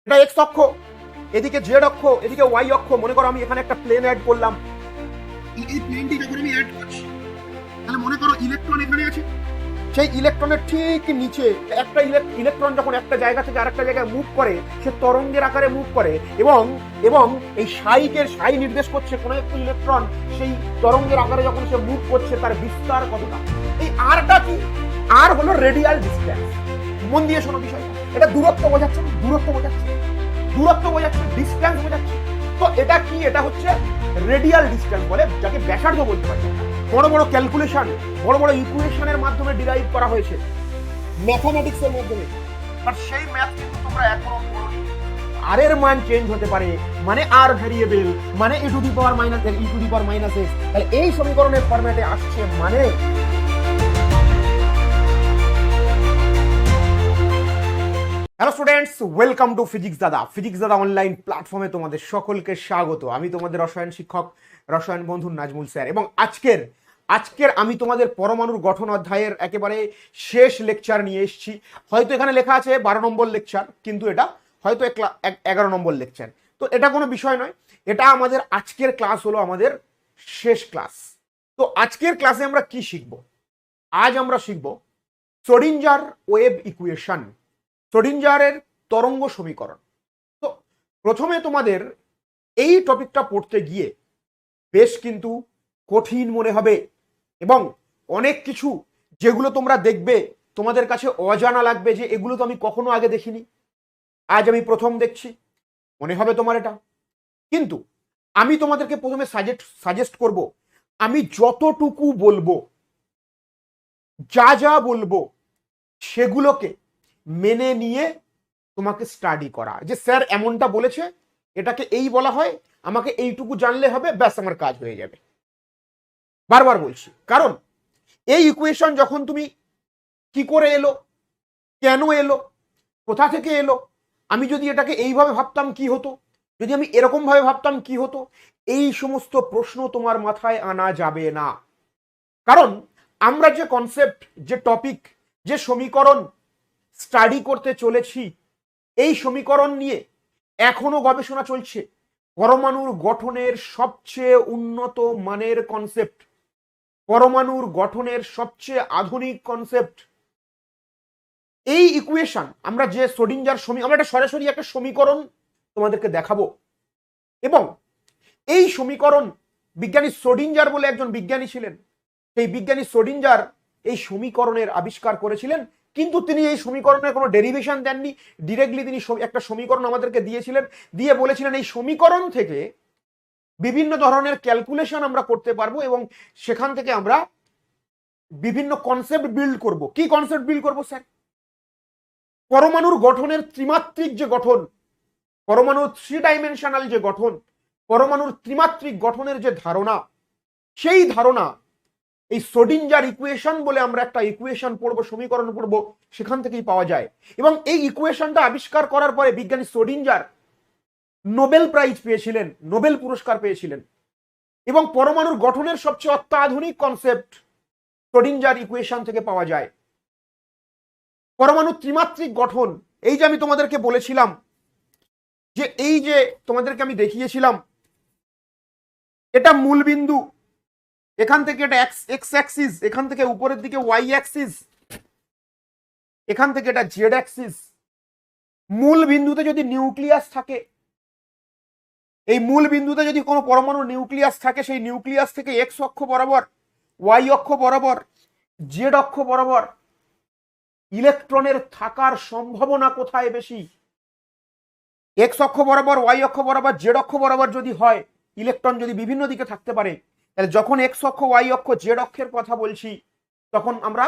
এটা এক্স অক্ষ, এদিকে জেড অক্ষ, এদিকে ওয়াই অক্ষ। মনে করো আমি এখানে একটা প্লেন অ্যাড করলাম, এই প্লেনটি যখন আমি অ্যাড করছি, তাহলে মনে করো ইলেকট্রন এখানে আছে, সেই ইলেকট্রনের ঠিক নিচে একটা ইলেকট্রন যখন একটা জায়গা থেকে আরেকটা জায়গায় মুভ করে, সে তরঙ্গের আকারে মুভ করে, এবং এবং এই সাই নির্দেশ করছে কোন একটা ইলেকট্রন সেই তরঙ্গের আকারে যখন সে মুভ করছে তার বিস্তার কতটা। এই আরটা কি? আর হলো রেডিয়াল ডিসটেন্স। মন দিয়ে শোনো বিষয়, এটা দূরত্ব বোঝাচ্ছে, ডিসটেন্স বোঝাচ্ছে। তো এটা কি? এটা হচ্ছে রেডিয়াল ডিসটেন্স বলে, যাকে ব্যাসার্ধ বলতে পারি। বড় বড় ক্যালকুলেশন, বড় বড় ইকুয়েশনের মাধ্যমে ডিরাইভ করা হয়েছে, ম্যাথমেটিক্সের মাধ্যমে। বাট সেই ম্যাথ কিন্তু তোমরা এখনো পড়োনি। আর এর মান চেঞ্জ হতে পারে, মানে আর ভ্যারিয়েবল, মানে e two the power minus x, e two the power minus x। তাহলে এই সমীকরণের ফরম্যাটে আসছে, মানে hello students, welcome to physics দাদা অনলাইন প্ল্যাটফর্মে তোমাদের সকলকে স্বাগত। আমি তোমাদের রসায়ন শিক্ষক, রসায়ন বন্ধু নাজমুল স্যার। এবং আজকের আমি তোমাদের পরমাণুর গঠন অধ্যায়ের একেবারে শেষ লেকচার নিয়ে এসেছি। হয়তো এখানে লেখা আছে 12 নম্বর লেকচার, কিন্তু এটা হয়তো 11 নম্বর লেকচার। তো এটা কোনো বিষয় নয়, এটা আমাদের আজকের ক্লাস হলো আমাদের শেষ ক্লাস। তো আজকের ক্লাসে আমরা কি শিখব? আজ আমরা শিখব শ্রোডিঞ্জার ওয়েভ ইকুয়েশন, শ্রোডিঞ্জারের তরঙ্গ সমীকরণ। তো প্রথমে তোমাদের এই টপিকটা পড়তে গিয়ে বেশ কিন্তু কঠিন মনে হবে, এবং অনেক কিছু যেগুলো তোমরা দেখবে তোমাদের কাছে অজানা লাগবে, যে এগুলো তো আমি কখনো আগে দেখিনি, আজ আমি প্রথম দেখছি, মনে হবে তোমার এটা। কিন্তু আমি তোমাদেরকে প্রথমে সাজেস্ট করব, আমি যতটুকু বলবো, যা বলবো, সেগুলোকে মেনে নিয়ে তোমাকে স্টাডি করা। যে স্যার এমনটা বলেছে, এটাকে এই বলা হয়, আমাকে এইটুকু জানলে হবে, ব্যাস আমার কাজ হয়ে যাবে। বারবার বলছি, কারণ এই ইকুয়েশন যখন তুমি কি করে এলো, কেন এলো, কোথা থেকে এলো, আমি যদি এটাকে এইভাবে ভাবতাম কি হতো, যদি আমি এরকম ভাবে ভাবতাম কি হতো, এই সমস্ত প্রশ্ন তোমার মাথায় আনা যাবে না। কারণ আমরা যে কনসেপ্ট, যে টপিক, যে সমীকরণ স্টাডি করতে চলেছি, এই সমীকরণ নিয়ে এখনো গবেষণা চলছে। পরমাণুর গঠনের সবচেয়ে উন্নত মানের কনসেপ্ট, পরমাণুর গঠনের সবচেয়ে আধুনিক কনসেপ্ট। এই ইকুয়েশন আমরা যে শ্রোডিঞ্জার আমরা এটা সরাসরি একটা সমীকরণ তোমাদেরকে দেখাবো, এবং এই সমীকরণ বিজ্ঞানী শ্রোডিঞ্জার বলে একজন বিজ্ঞানী ছিলেন। সেই বিজ্ঞানী শ্রোডিঞ্জার এই সমীকরণের আবিষ্কার করেছিলেন, কিন্তু তিনি এই সমীকরণের কোনো ডেরিভেশন দেননি। ডিরেক্টলি তিনি একটা সমীকরণ আমাদেরকে দিয়েছিলেন, দিয়ে বলেছিলেন এই সমীকরণ থেকে বিভিন্ন ধরনের ক্যালকুলেশন আমরা করতে পারবো, এবং সেখান থেকে আমরা বিভিন্ন কনসেপ্ট বিল্ড করব। কি কনসেপ্ট বিল্ড করব স্যার? পরমাণুর গঠনের ত্রিমাত্রিক যে গঠন, পরমাণুর 3 ডাইমেনশনাল যে গঠন, পরমাণুর ত্রিমাত্রিক গঠনের যে ধারণা, সেই ধারণা এই শ্রোডিঞ্জার ইকুয়েশন বলে আমরা একটা ইকুয়েশন পড়বো, সমীকরণ পড়বো, সেখান থেকেই পাওয়া যায়। এবং এই ইকুয়েশনটা আবিষ্কার করার পরে বিজ্ঞানী শ্রোডিঞ্জার নোবেল প্রাইজ পেয়েছিলেন, নোবেল পুরস্কার পেয়েছিলেন। এবং পরমাণুর গঠনের সবচেয়ে অত্যাধুনিক কনসেপ্ট শ্রোডিঞ্জার ইকুয়েশন থেকে পাওয়া যায়। পরমাণু ত্রিমাত্রিক গঠন, এই যে আমি তোমাদেরকে বলেছিলাম, যে এই যে তোমাদেরকে আমি দেখিয়েছিলাম, এটা মূল বিন্দু, এখান থেকে এটা এক্স অ্যাক্সিস, এখান থেকে উপরের দিকে ওয়াই অ্যাক্সিস, এখান থেকে এটা জেড অ্যাক্সিস। মূল বিন্দুতে যদি নিউক্লিয়াস থাকে, এই মূল বিন্দুতে যদি কোনো পরমাণু নিউক্লিয়াস থাকে, সেই নিউক্লিয়াস থেকে এক্স অক্ষ বরাবর, ওয়াই অক্ষ বরাবর, জেড অক্ষ বরাবর ইলেকট্রনের থাকার সম্ভাবনা কোথায় বেশি? এক্স অক্ষ বরাবর, ওয়াই অক্ষ বরাবর, জেড অক্ষ বরাবর যদি হয়, ইলেকট্রন যদি বিভিন্ন দিকে থাকতে পারে, তাহলে যখন এক্স অক্ষ, ওয়াই অক্ষ, জেড অক্ষের কথা বলছি, তখন আমরা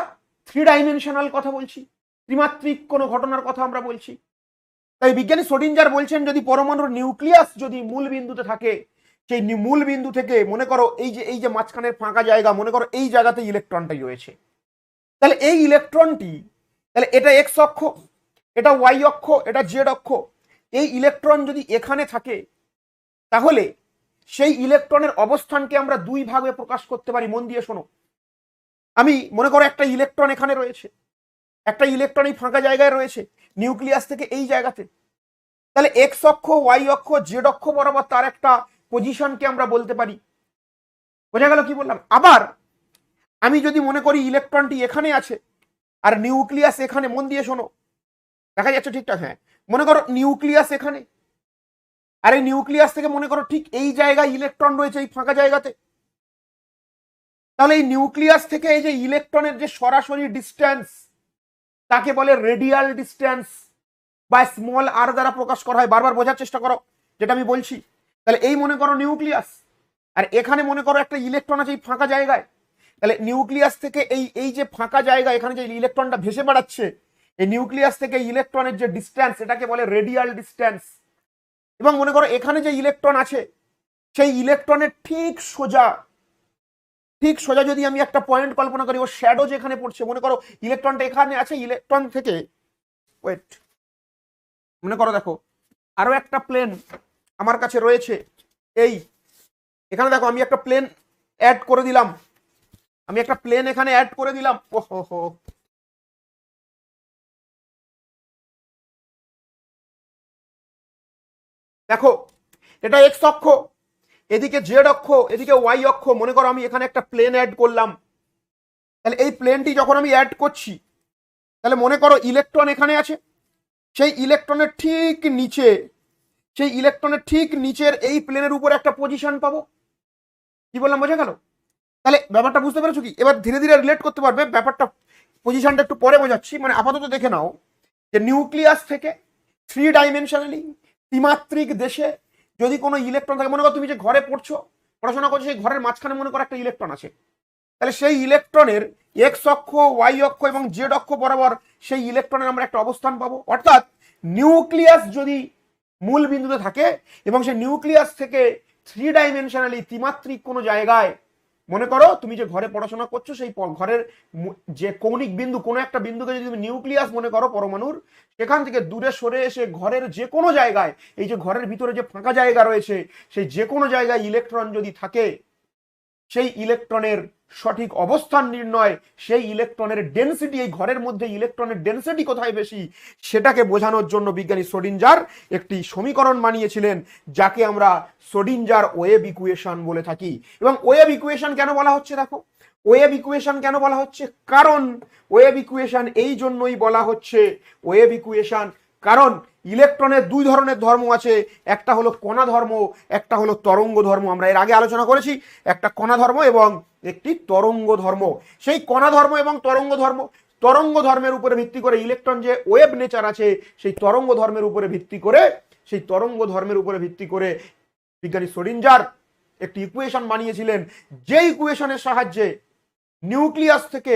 3 ডাইমেনশনাল কথা বলছি, ত্রিমাত্রিক কোনো ঘটনার কথা আমরা বলছি। তাই বিজ্ঞানী শ্রোডিঞ্জার বলছেন, যদি পরমাণুর নিউক্লিয়াস যদি মূল বিন্দুতে থাকে, সেই মূল বিন্দু থেকে মনে করো এই যে মাঝখানের ফাঁকা জায়গা, মনে করো এই জায়গাতে ইলেকট্রনটাই রয়েছে, তাহলে এই ইলেকট্রনটি, তাহলে এটা এক্স অক্ষ, এটা ওয়াই অক্ষ, এটা জেড অক্ষ, এই ইলেকট্রন যদি এখানে থাকে, তাহলে সেই ইলেকট্রনের অবস্থানকে আমরা 2 ভাগে প্রকাশ করতে পারি। মন দিয়ে শোনো, আমি মনে করো একটা ইলেকট্রন এখানে রয়েছে, একটা ইলেকট্রন এই ফাঁকা জায়গায় রয়েছে, নিউক্লিয়াস থেকে এই জায়গাতে। তাহলে এক্স অক্ষ, ওয়াই অক্ষ, জেড অক্ষ বরাবর তার একটা পজিশনকে আমরা বলতে পারি। বোঝা গেল কি বললাম? আবার আমি যদি মনে করি ইলেকট্রনটি এখানে আছে আর নিউক্লিয়াস এখানে, মন দিয়ে শোনো, দেখা যাচ্ছে ঠিকঠাক? হ্যাঁ, মনে করো নিউক্লিয়াস এখানে, আর এই নিউক্লিয়াস থেকে মনে করো ঠিক এই জায়গায় ইলেকট্রন রয়েছে, এই ফাঁকা জায়গাতে। তাহলে এই নিউক্লিয়াস থেকে এই যে ইলেকট্রনের যে সরাসরি ডিস্টেন্স, তাকে বলে রেডিয়াল ডিস্টেন্স বা স্মল আর দ্বারা প্রকাশ করা হয়। বারবার বোঝার চেষ্টা করো যেটা আমি বলছি। তাহলে এই মনে করো নিউক্লিয়াস, আর এখানে মনে করো একটা ইলেকট্রন আছে এই ফাঁকা জায়গায়। তাহলে নিউক্লিয়াস থেকে এই এই যে ফাঁকা জায়গা, এখানে যে ইলেকট্রনটা ভেসে বেড়াচ্ছে, এই নিউক্লিয়াস থেকে ইলেকট্রনের যে ডিস্টেন্স, এটাকে বলে রেডিয়াল ডিস্টেন্স। এবং মনে করো এখানে যে ইলেকট্রন আছে, সেই ইলেকট্রনের ঠিক সোজা যদি আমি একটা পয়েন্ট কল্পনা করি, ও শ্যাডো যেখানে পড়ছে, মনে করো ইলেকট্রনটা এখানে আছে, ইলেকট্রন থেকে ওয়েট, মনে করো দেখো আরো একটা প্লেন আমার কাছে রয়েছে, এই এখানে দেখো আমি একটা প্লেন অ্যাড করে দিলাম, এখানে অ্যাড করে দিলাম। ওহো, দেখো এটা এক্স অক্ষ, এদিকে জেড অক্ষ, এদিকে ওয়াই অক্ষ। মনে করো আমি এখানে একটা প্লেন অ্যাড করলাম। তাহলে এই প্লেনটি যখন আমি অ্যাড করছি, তাহলে মনে করো ইলেকট্রন এখানে আছে, সেই ইলেকট্রনের ঠিক নিচের এই প্লেনের উপর একটা পজিশন পাবো। কি বললাম, বোঝা গেল? তাহলে ব্যাপারটা বুঝতে পেরেছো কি? এবার ধীরে ধীরে রিলেট করতে পারবে ব্যাপারটা। পজিশনটা একটু পরে বোঝাচ্ছি, মানে আপাতত দেখে নাও যে নিউক্লিয়াস থেকে 3 ডাইমেনশনালি ত্রিমাত্রিক দেশে যদি কোনো ইলেকট্রন থাকে, মনে করো তুমি যে ঘরে পড়াশোনা করছো, সেই ঘরের মাঝখানে মনে করো একটা ইলেকট্রন আছে। তাহলে সেই ইলেকট্রনের এক্স অক্ষ, ওয়াই অক্ষ এবং জেড অক্ষ বরাবর সেই ইলেকট্রনের আমরা একটা অবস্থান পাবো। অর্থাৎ নিউক্লিয়াস যদি মূল বিন্দুতে থাকে এবং সেই নিউক্লিয়াস থেকে 3 ডাইমেনশনালি ত্রিমাত্রিক কোনো জায়গায়, মনে করো তুমি যে ঘরে পড়াশোনা করছো, সেই ঘরের যে কৌণিক বিন্দু, কোনো একটা বিন্দুকে যদি তুমি নিউক্লিয়াস মনে করো পরমাণুর, সেখান থেকে দূরে সরে এসে ঘরের যে কোনো জায়গায়, এই যে ঘরের ভিতরে যে ফাঁকা জায়গা রয়েছে, সেই যে কোনো জায়গায় ইলেকট্রন যদি থাকে, সেই ইলেকট্রনের সঠিক অবস্থান নির্ণয়, সেই ইলেকট্রনের ডেনসিটি, এই ঘরের মধ্যে ইলেকট্রনের ডেনসিটি কোথায় বেশি, সেটাকে বোঝানোর জন্য বিজ্ঞানী শ্রোডিঞ্জার একটি সমীকরণ বানিয়েছিলেন, যাকে আমরা শ্রোডিঞ্জার ওয়েভ ইকুয়েশন বলে থাকি। এবং ওয়েভ ইকুয়েশন কেন বলা হচ্ছে, দেখো ওয়েভ ইকুয়েশন কেন বলা হচ্ছে, কারণ ওয়েভ ইকুয়েশন এই জন্যই বলা হচ্ছে, ওয়েভ ইকুয়েশন কারণ ইলেকট্রনের 2 ধরনের ধর্ম আছে, একটা হলো কণা ধর্ম, একটা হলো তরঙ্গ ধর্ম। আমরা এর আগে আলোচনা করেছি, একটা কণা ধর্ম এবং একটি তরঙ্গ ধর্ম। সেই কণা ধর্ম এবং তরঙ্গ ধর্মের উপরে ভিত্তি করে ইলেকট্রন যে ওয়েভ নেচার আছে, সেই তরঙ্গ ধর্মের উপরে ভিত্তি করে বিজ্ঞানী শ্রোডিঞ্জার একটি ইকুয়েশন বানিয়েছিলেন, যে ইকুয়েশনের সাহায্যে নিউক্লিয়াস থেকে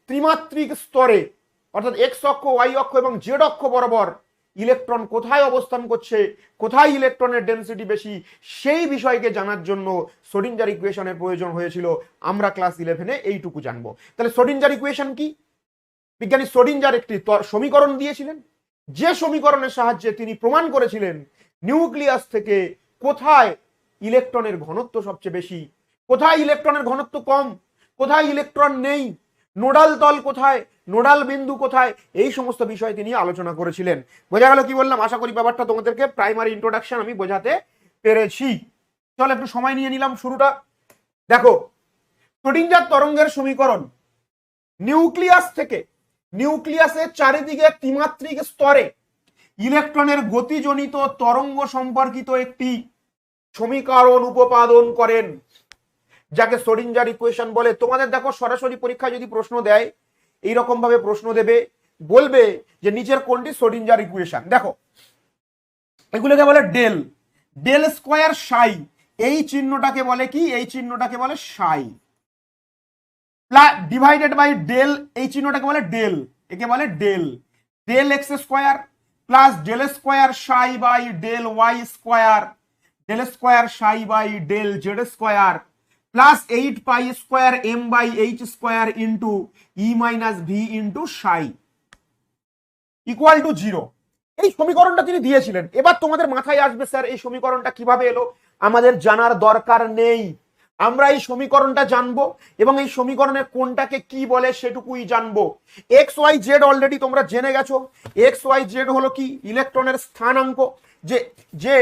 ত্রিমাত্রিক স্তরে, অর্থাৎ এক্স অক্ষ, ওয়াই অক্ষ এবং জেড অক্ষ বরাবর ইলেকট্রন কোথায় অবস্থান করছে, কোথায় ইলেকট্রনের ডেনসিটি বেশি, সেই বিষয়কে জানার জন্য শ্রোডিঞ্জার ইকুয়েশনের প্রয়োজন হয়েছিল। আমরা ক্লাস 11-এ এইটুকু জানবো। তাহলে শ্রোডিঞ্জার ইকুয়েশন কি? বিজ্ঞানী শ্রোডিঞ্জার একটি সমীকরণ দিয়েছিলেন, যে সমীকরণের সাহায্যে তিনি প্রমাণ করেছিলেন নিউক্লিয়াস থেকে কোথায় ইলেকট্রনের ঘনত্ব সবচেয়ে বেশি, কোথায় ইলেকট্রনের ঘনত্ব কম, কোথায় ইলেকট্রন নেই, নোডাল তল কোথায়, নোডাল বিন্দু কোথায়, এই সমস্ত বিষয় তিনি আলোচনা করেছিলেন। বোঝা গেল কি বললাম? আশা করি ব্যাপারটা তোমাদেরকে প্রাইমারি ইন্ট্রোডাকশন আমি বোঝাতে পেরেছি। চলো একটু সময় নিয়ে নিলাম শুরুটা। দেখো শ্রোডিঞ্জার তরঙ্গের সমীকরণ, নিউক্লিয়াসের চারিদিকে ত্রিমাত্রিক স্তরে ইলেকট্রনের গতিজনিত তরঙ্গ সম্পর্কিত একটি সমীকরণ উপপাদন করেন, যাকে শ্রোডিঞ্জার ইকুয়েশন বলে। তোমাদের দেখো সরাসরি পরীক্ষায় যদি প্রশ্ন দেয়, এইরকম ভাবে প্রশ্ন দেবে, বলবে যে নিচের কোনটি শ্রোডিঞ্জার ইকুয়েশন। দেখো এগুলোকে বলে ডেল স্কয়ার সাই, এই চিহ্নটাকে বলে কি, এই চিহ্নটাকে বলে সাই, ডিভাইডেড বাই ডেল, এই চিহ্নটাকে বলে ডেল, একে বলে del x square plus del square psi by del y square, del square psi by del z square plus 8 pi square m by h square into E minus V into psi equal to 0। এই সমীকরণটা তিনি দিয়েছিলেন। এবার তোমাদের মাথায় আসবে, sir এই সমীকরণটা কিভাবে এলো? আমাদের জানার দরকার নেই, আমরা এই সমীকরণটা জানবো এবং এই সমীকরণের কোনটাকে কি বলে সেটুকুই জানবো। এক্স ওয়াই জেড অলরেডি তোমরা জেনে গেছো। এক্স ওয়াই জেড হলো কি? ইলেকট্রনের স্থানাঙ্ক। যে যে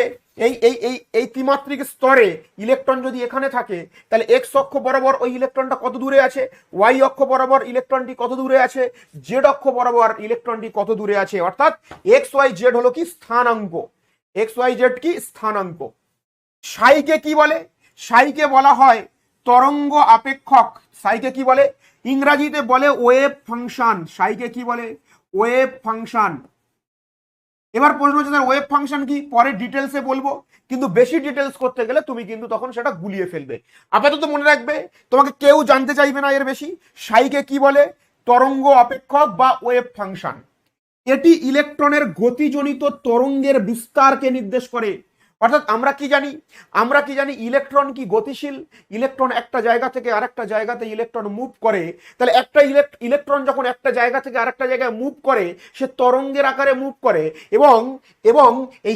এই এই এই এই ত্রিমাত্রিক স্তরে ইলেকট্রন যদি এখানে থাকে তাহলে এক্স অক্ষ বরাবর ওই ইলেকট্রনটা কত দূরে আছে, ওয়াই অক্ষ বরাবর ইলেকট্রনটি কত দূরে আছে, জেড অক্ষ বরাবর ইলেকট্রনটি কত দূরে আছে। অর্থাৎ এক্স ওয়াই জেড হলো কি স্থানাঙ্ক, এক্স ওয়াই জেড কি স্থানাঙ্ক। সাইকে কি বলে, সাইকে বলা হয় তরঙ্গ আপেক্ষক। সাইকে কি বলে, ইংরেজিতে বলে ওয়েভ ফাংশন। সাইকে কি বলে, ওয়েভ ফাংশন। এবার প্রশ্ন হচ্ছে স্যার ওয়েভ ফাংশন কি, পরে ডিটেলসে বলবো, কিন্তু বেশি ডিটেলস করতে গেলে তুমি কিন্তু তখন সেটা গুলিয়ে ফেলবে। আপাতত মনে রাখবে, তোমাকে কেউ জানতে চাইবে না এর বেশি। সাইকে কি বলে, তরঙ্গ অপেক্ষক বা ওয়েভ ফাংশন। এটি ইলেকট্রনের গতিজনিত তরঙ্গের বিস্তারকে নির্দেশ করে। অর্থাৎ আমরা কি জানি, আমরা কি জানি ইলেকট্রন কি গতিশীল, ইলেকট্রন একটা জায়গা থেকে আরেকটা জায়গাতে ইলেকট্রন মুভ করে। তাহলে একটা ইলেকট্রন যখন একটা জায়গা থেকে আরেকটা জায়গায় মুভ করে সে তরঙ্গের আকারে মুভ করে, এবং এবং এই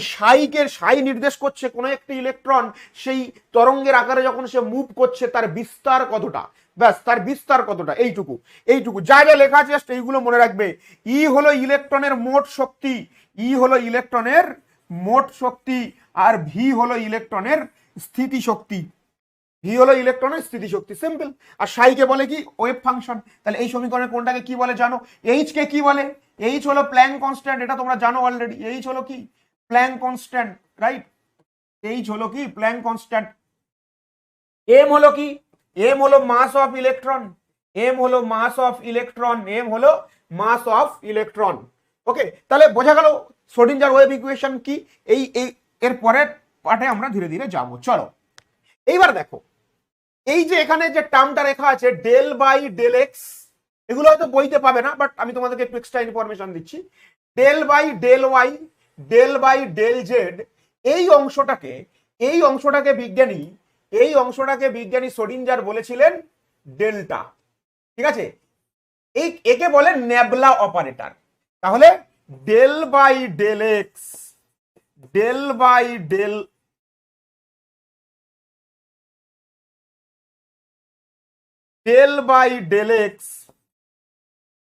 সাই নির্দেশ করছে কোনো একটি ইলেকট্রন সেই তরঙ্গের আকারে যখন সে মুভ করছে তার বিস্তার কতটা, ব্যাস তার বিস্তার কতটা, এইটুকু এইটুকু যা যা লেখা আছে জাস্ট এইগুলো মনে রাখবে। ই হলো ইলেকট্রনের মোট শক্তি, ই হলো ইলেকট্রনের মোট শক্তি, আর ভি হলো ইলেকট্রনের স্থিতি শক্তি, ভি হলো ইলেকট্রনের স্থিতি শক্তি, সিম্পল। আর সাইকে বলে কি, ওয়েভ ফাংশন। তাহলে এই সমীকরণের কোনটাকে কি বলে জানো, এইচ কে কি বলে, এইচ হলো প্ল্যাঙ্ক কনস্ট্যান্ট, এটা তোমরা জানো অলরেডি। এইচ হলো কি, প্ল্যাঙ্ক কনস্ট্যান্ট, রাইট। এইচ হলো কি, প্ল্যাঙ্ক কনস্ট্যান্ট। এম হলো কি, এম হলো মাস অফ ইলেকট্রন, এম হলো মাস অফ ইলেকট্রন, এম হলো মাস অফ ইলেকট্রন। ওকে, তাহলে বোঝা গেল শ্রোডিঞ্জার ওয়েভ ইকুয়েশন কি। এই এর পরের পার্টে আমরা ধীরে ধীরে যাব। চলো এইবার দেখো, এই যে এখানে যে টার্মটা লেখা আছে ডেল বাই ডেল এক্স, এগুলো হয়তো বইতে পাবে না, বাট আমি তোমাদেরকে একটু এক্সট্রা ইনফরমেশন দিচ্ছি। Del by del y, del by del z, এই অংশটাকে বিজ্ঞানী শ্রোডিঞ্জার বলেছিলেন ডেল্টা, ঠিক আছে। একে বলে নেবলা অপারেটর। তাহলে del by del x, del by del del by del x,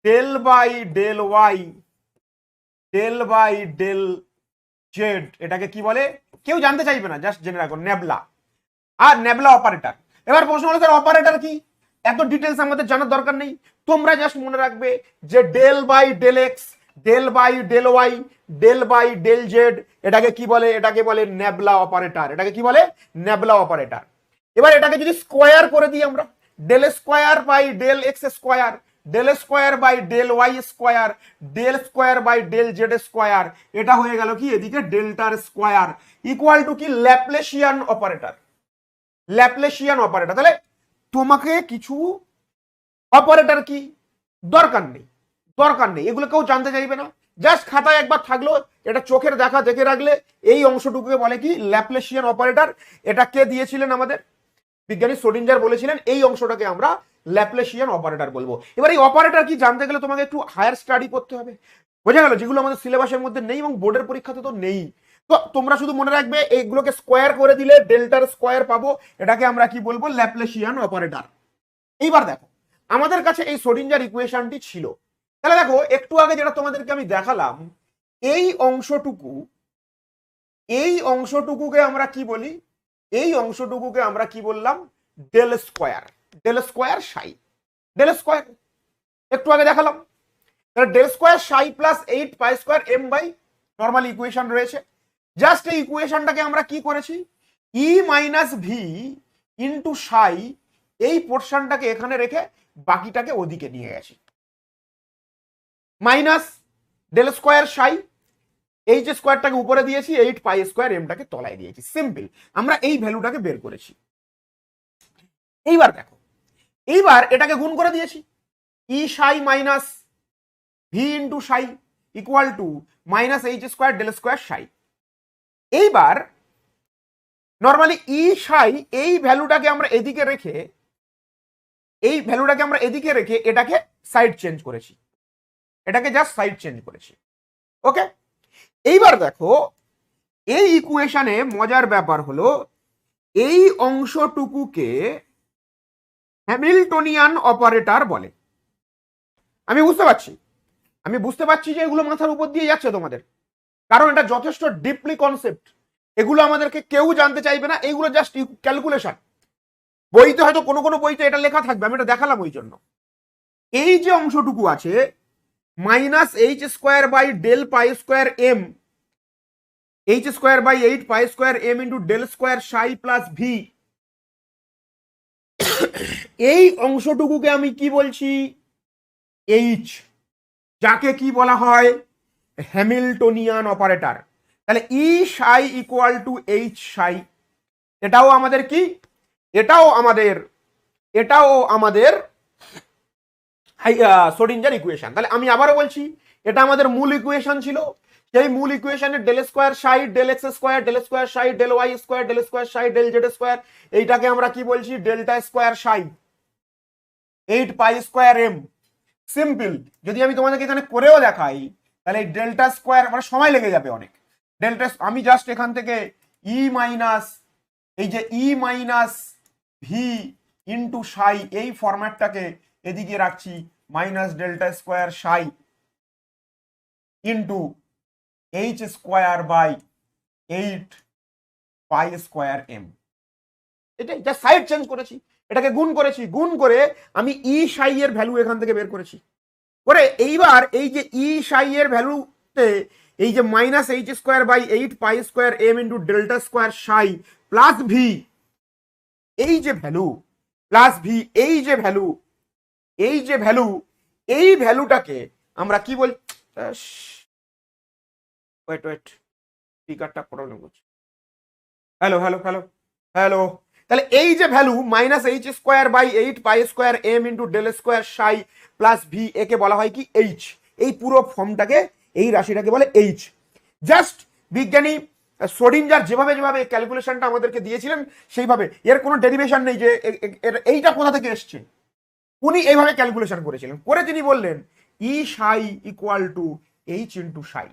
del by del y, del by del z, এটাকে কি বলে কেউ জানতে চাইবে না, জাস্ট জেনে রাখো নেবলা। আর নেবলা অপারেটর। এবার প্রশ্ন হলো স্যার অপারেটর কি, এত ডিটেলস আমাদের জানার দরকার নেই, তোমরা জাস্ট মনে রাখবে যে del by del x, del by del y, del by del z, এটাকে কি বলে, এটাকে বলে নেবলা অপারেটর, এটাকে কি বলে, নেবলা অপারেটর। এবার এটাকে যদি স্কোয়ার করে দিই আমরা, del square by del x square, del square by del y square, del square by del z square, এটা হয়ে গেল কি এদিকে ডেল্টার স্কোয়ার, ইকুয়াল টু কি ল্যাপ্লেশিয়ান অপারেটর, ল্যাপ্লেশিয়ান অপারেটর। তাহলে তোমাকে কিছু অপারেটর কি দরকার নেই, দরকার নেই, এগুলো কেউ জানতে চাইবে না, জাস্ট খাতায় একবার থাকলো, এটা চোখের দেখা দেখে রাখলে। এই অংশটুকুকে বলে কি ল্যাপ্লেশিয়ান অপারেটর। এটা কে দিয়েছিলেন আমাদের, বিজ্ঞানী শ্রোডিঞ্জার বলেছিলেন এই অংশটাকে আমরা ল্যাপ্লেশিয়ান অপারেটর বলবো। এবার এই অপারেটর কি জানতে গেলে তোমাকে একটু হায়ার স্টাডি করতে হবে, বোঝা গেল, যেগুলো আমাদের সিলেবাসের মধ্যে নেই এবং বোর্ডের পরীক্ষাতে তো নেই। তো তোমরা শুধু মনে রাখবে এইগুলোকে স্কোয়ার করে দিলে ডেল্টার স্কোয়ার পাবো, এটাকে আমরা কি বলবো, ল্যাপ্লেশিয়ান অপারেটর। এইবার দেখো আমাদের কাছে এই শ্রোডিঞ্জার ইকুয়েশনটি ছিল। তাহলে দেখো একটু আগে যেটা তোমাদেরকে আমি দেখালাম, এই অংশটুকুকে আমরা কি বলি, এই অংশটুকুকে আমরা কি বললাম, del square, del square psi, del square একটু আগে দেখালাম। তাহলে del square psi plus 8 pi square m by normal equation রয়েছে। জাস্ট এই ইকুয়েশনটাকে আমরা কি করেছি, ই মাইনাস ভি ইন্টু সাই, এই পোর্শনটাকে এখানে রেখে বাকিটাকে ওদিকে নিয়ে গেছি, মাইনাস ডেল স্কোয়ার সাই, এই যে স্কোয়ারটাকে উপরে দিয়েছি, 8 পাই স্কোয়ার এমটাকে তলায় দিয়েছি, সিম্পল। আমরা এই ভ্যালুটাকে বের করেছি। এইবার দেখো, এইবার এটাকে গুণ করে দিয়েছি, E psi minus V into psi equal to minus h square del square psi. এইবার নর্মালি ই সাই এই ভ্যালুটাকে আমরা এদিকে রেখে, এটাকে সাইড চেঞ্জ করেছি, এটাকে জাস্ট সাইড চেঞ্জ করেছি। ওকে, এইবার দেখো এই ইকুয়েশনে মজার ব্যাপার হলো এই অংশটুকুকে হ্যামিল্টনিয়ান অপারেটর বলে। আমি বুঝতে পারছি যে এগুলো মাথার উপর দিয়ে যাচ্ছে তোমাদের, কারণ এটা যথেষ্ট ডিপলি কনসেপ্ট, এগুলো আমাদেরকে কেউ জানতে চাইবে না, এইগুলো জাস্ট ক্যালকুলেশন। বইতে হয়তো কোনো কোনো বইতে এটা লেখা থাকবে, আমি এটা দেখালাম ওই জন্য। এই যে অংশটুকু আছে minus h square by del pi square m, h square by 8 pi square m into del square psi plus V, এই অংশটুকুকে আমি কি বলছি? এইচ, যাকে কি বলা হয়? Hamiltonian operator. তাহলে ই সাই ইকুয়াল টু এইচ সাই, এটাও আমাদের কি? এটাও আমাদের শ্রোডিঞ্জার ইকুয়েশন। তাহলে আমি আবারও বলছি, এটা আমাদের মূল ইকুয়েশন ছিল। সেই মূল ইকুয়েশনে del square psi del x square del square psi del y square del square psi del z square, এইটাকে আমরা কি বলছি? ডেল্টা স্কোয়ার সাই 8 পাই স্কোয়ার এম। সিম্পল, যদি আমি তোমাদেরকে এখানে করেও দেখাই তাহলে এই ডেল্টা স্কোয়ার, মানে সময় লেগে যাবে অনেক। ডেল্টা আমি জাস্ট এখান থেকে ই মাইনাস, এই যে ই মাইনাস ভি ইন্টু সাই, এই ফরম্যাটটাকে এদিকে রাখছি, minus delta square psi into h square by 8 pi square m. এটাই যা সাইড চেঞ্জ করেছি, এটাকে গুণ করেছি, গুণ করে আমি ই সাই এর ভ্যালু এখান থেকে বের করেছি। করে এইবার এই যে ই সাই এর ভ্যালুতে এই যে minus h square by 8 pi square m into delta square psi plus V, এই যে ভ্যালু প্লাস ভি, এই যে ভ্যালু, এই ভ্যালুটাকে আমরা কি বল, ওয়েট স্পিকারটা প্রবলেম করছে। Hello hello hello hello. তাহলে এই যে value minus h square by 8 pi square m into del square psi plus V, একে বলা হয় কি? এইচ। এই পুরো ফর্মটাকে, এই রাশিটাকে বলে এইচ। জাস্ট বিজ্ঞানী শ্রোডিঞ্জার যেভাবে যেভাবে ক্যালকুলেশনটা আমাদেরকে দিয়েছিলেন সেইভাবে, এর কোনো ডেরিভেশন নেই যে এইটা কোথা থেকে এসছে। উনি এইভাবে ক্যালকুলেশন করেছিলেন, করে তিনি বললেন ই সাই ইকুয়াল টু এইচ ইন্টু সাই।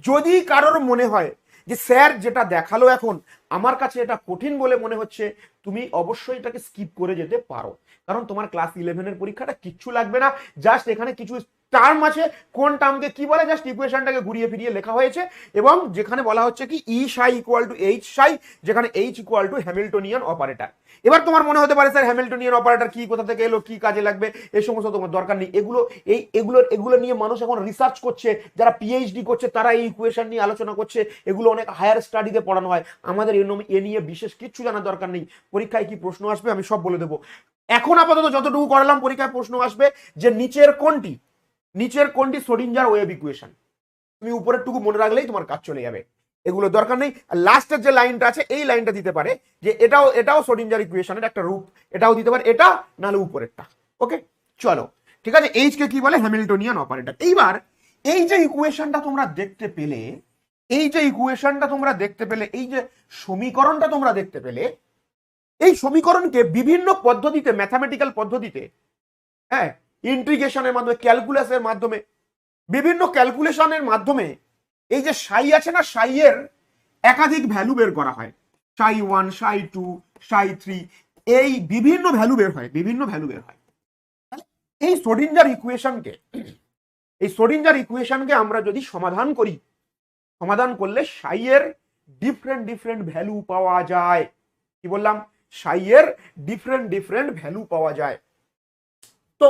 যদি কারোর মনে হয় যে স্যার যেটা দেখালো এখন আমার কাছে এটা কঠিন বলে মনে হচ্ছে, তুমি অবশ্যই এটাকে স্কিপ করে যেতে পারো, কারণ তোমার ক্লাস 11-এর পরীক্ষাটা কিচ্ছু লাগবে না। জাস্ট এখানে কিছু টার্ম আছে, কোন টার্মকে কি বলে জাস্ট ইকুয়েশনটাকে ঘুরিয়ে ফিরিয়ে লেখা হয়েছে, এবং যেখানে বলা হচ্ছে কি ই সাই ইকুয়াল টু এইচ সাই, যেখানে H equal to Hamiltonian operator. এবার তোমার মনে হতে পারে স্যার হ্যামিল্টনিয়ান অপারেটর কি, কোথা থেকে এলো, কি কাজে লাগবে, এই সমস্ত তোমার দরকার নেই। এগুলো নিয়ে মানুষ এখন রিসার্চ করছে, যারা পিএইচডি করছে তারা এই ইকুয়েশন নিয়ে আলোচনা করছে, এগুলো অনেক হায়ার স্টাডিতে পড়ানো হয়। আমাদের এ নিয়ে বিশেষ কিছু জানার দরকার নেই। পরীক্ষায় কি প্রশ্ন আসবে আমি সব বলে দেবো। এখন আপাতত যতটুকু করালাম, পরীক্ষায় প্রশ্ন আসবে যে নিচের কোনটি শ্রোডিঞ্জার ওয়েভ ইকুয়েশন, তুমি উপরের টুকু মনে রাখলেই তোমার কাজ চলে যাবে, এগুলো দরকার নেই। আর লাস্টের যে লাইনটা আছে এই লাইনটা দিতে পারে যে এটাও শ্রোডিঞ্জার ইকুয়েশনের একটা রূপ, এটাও দিতে পারে, এটা নাহলে উপরেরটা। ওকে চলো ঠিক আছে। এইচ কে কি বলে? Hamiltonian operator. এইবার এই যে ইকুয়েশনটা তোমরা দেখতে পেলে, এই যে সমীকরণটা তোমরা দেখতে পেলে, এই সমীকরণকে বিভিন্ন পদ্ধতিতে, ম্যাথামেটিক্যাল পদ্ধতিতে, হ্যাঁ, ইন্টিগ্রেশনের মাধ্যমে, ক্যালকুলাসের মাধ্যমে, বিভিন্ন ক্যালকুলেশনের মাধ্যমে এই যে সাই আছে না, সাই এর একাধিক ভ্যালু বের করা হয়। সাই 1, সাই 2, সাই 3, এই বিভিন্ন ভ্যালু বের হয়। এই শ্রোডিঞ্জার ইকুয়েশনকে আমরা যদি সমাধান করি, সমাধান করলে সাই এর ডিফারেন্ট ভ্যালু পাওয়া যায়। কি বললাম? সাই এর ডিফারেন্ট ভ্যালু পাওয়া যায়। তো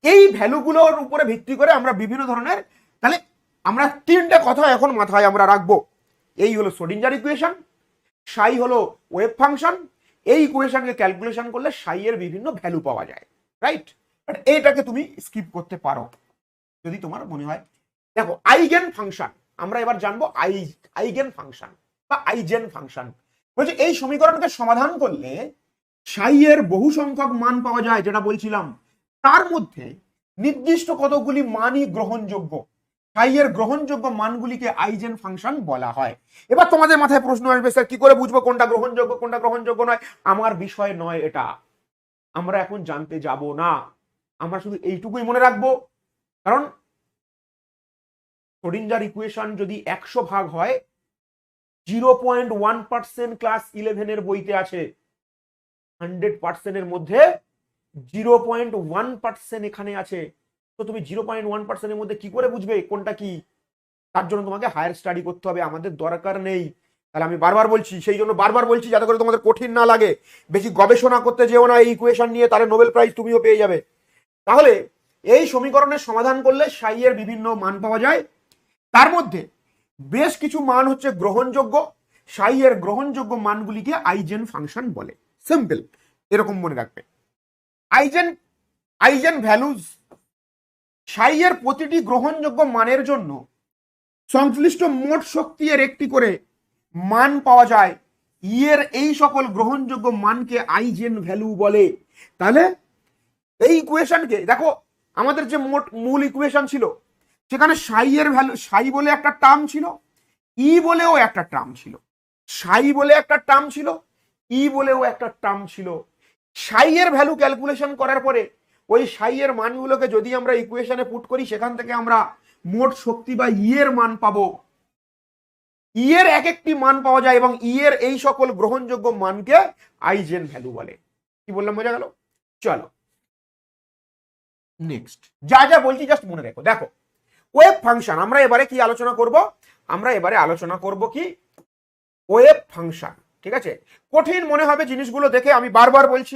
এই ভ্যালুগুলোর উপরে ভিত্তি করে আমরা বিভিন্ন ধরনের, তাহলে আমরা তিনটে কথা এখন মাথায় আমরা রাখবো। এই হলো শ্রোডিঞ্জার ইকুয়েশন, সাই হলো ওয়েভ ফাংশন, এই ইকুয়েশনকে ক্যালকুলেশন করলে সাই এর বিভিন্ন ভ্যালু পাওয়া যায়, রাইট? বাট এইটাকে তুমি স্কিপ করতে পারো যদি তোমার মনে হয়। দেখো আইগেন ফাংশন, আমরা এবার জানবো আইগেন ফাংশন বা আইজেন ফাংশন। বলছে এই সমীকরণকে সমাধান করলে সাই এর বহু সংখ্যক মান পাওয়া যায়, যেটা বলছিলাম, তার মধ্যে নির্দিষ্ট কতগুলি মানই গ্রহণযোগ্য। সাই এর গ্রহণযোগ্য মানগুলিকে আইজেন ফাংশন বলা হয়। এবার তোমাদের মাথায় প্রশ্ন আসবে, স্যার কি করে বুঝবো কোনটা গ্রহণযোগ্য কোনটা গ্রহণযোগ্য নয়? আমার বিষয় নয় এটা, আমরা এখন জানতে যাব না, আমরা শুধু এইটুকুই মনে রাখবো। কারণ শ্রোডিঞ্জার ইকুয়েশন যদি 100 ভাগ হয়, 0.1% ক্লাস 11-এর বইতে আছে, 100% এর মধ্যে 0.1% এখানে আছে। তো তুমি 0.1% এর মধ্যে কি করে বুঝবে কোনটা কি? তার জন্য তোমাকে হায়ার স্টাডি করতে হবে, আমাদের দরকার নেই। তাহলে আমি বারবার বলছি, সেই জন্য বারবার বলছি যাতে করে তোমাদের কঠিন না লাগে, বেশি গবেষণা করতে যেও না এই ইকুয়েশন নিয়ে, তাহলে নোবেল প্রাইজ তুমিও পেয়ে যাবে। তাহলে এই সমীকরণের সমাধান করলে সাই এর বিভিন্ন মান পাওয়া যায়, তার মধ্যে বেশ কিছু মান হচ্ছে গ্রহণযোগ্য। সাই এর গ্রহণযোগ্য মানগুলিকে আইজেন ফাংশন বলে। সিম্পল, এরকম মনে রাখবে। আইজেন ভ্যালুজ সাই এর প্রতিটি গ্রহণযোগ্য মানের জন্য সংশ্লিষ্ট মোট শক্তি এর একটি করে মান পাওয়া যায়। এর এই সকল গ্রহণযোগ্য মানকে আইজেন ভ্যালু বলে। তাহলে এই ইকুয়েশনকে দেখো, আমাদের যে মূল ইকুয়েশন ছিল সেখানে সাই এর ভ্যালু, সাই বলে একটা টার্ম ছিল, ই বলেও একটা টার্ম ছিল, সাই বলে একটা টার্ম ছিল, ই বলেও একটা টার্ম ছিল। সাই এর ভ্যালু ক্যালকুলেশন করার পরে ওই সাই এর মানগুলোকে যদি আমরা ইকুয়েশনে পুট করি, সেখান থেকে আমরা মোট শক্তি বা ই এর মান পাবো। ই এর এক একটি মান পাওয়া যায় এবং ই এর এই সকল গ্রহণযোগ্য মানকে আইজেন ভ্যালু বলে। কি বললাম, বোঝা গেল? চলো নেক্সট, যা যা বলছি জাস্ট মনে রেখো। দেখো, ওয়েভ ফাংশন আমরা এবারে কি আলোচনা করব? আমরা এবারে আলোচনা করব কি ওয়েভ ফাংশন। ঠিক আছে, কঠিন মনে হবে জিনিসগুলো দেখে, আমি বারবার বলছি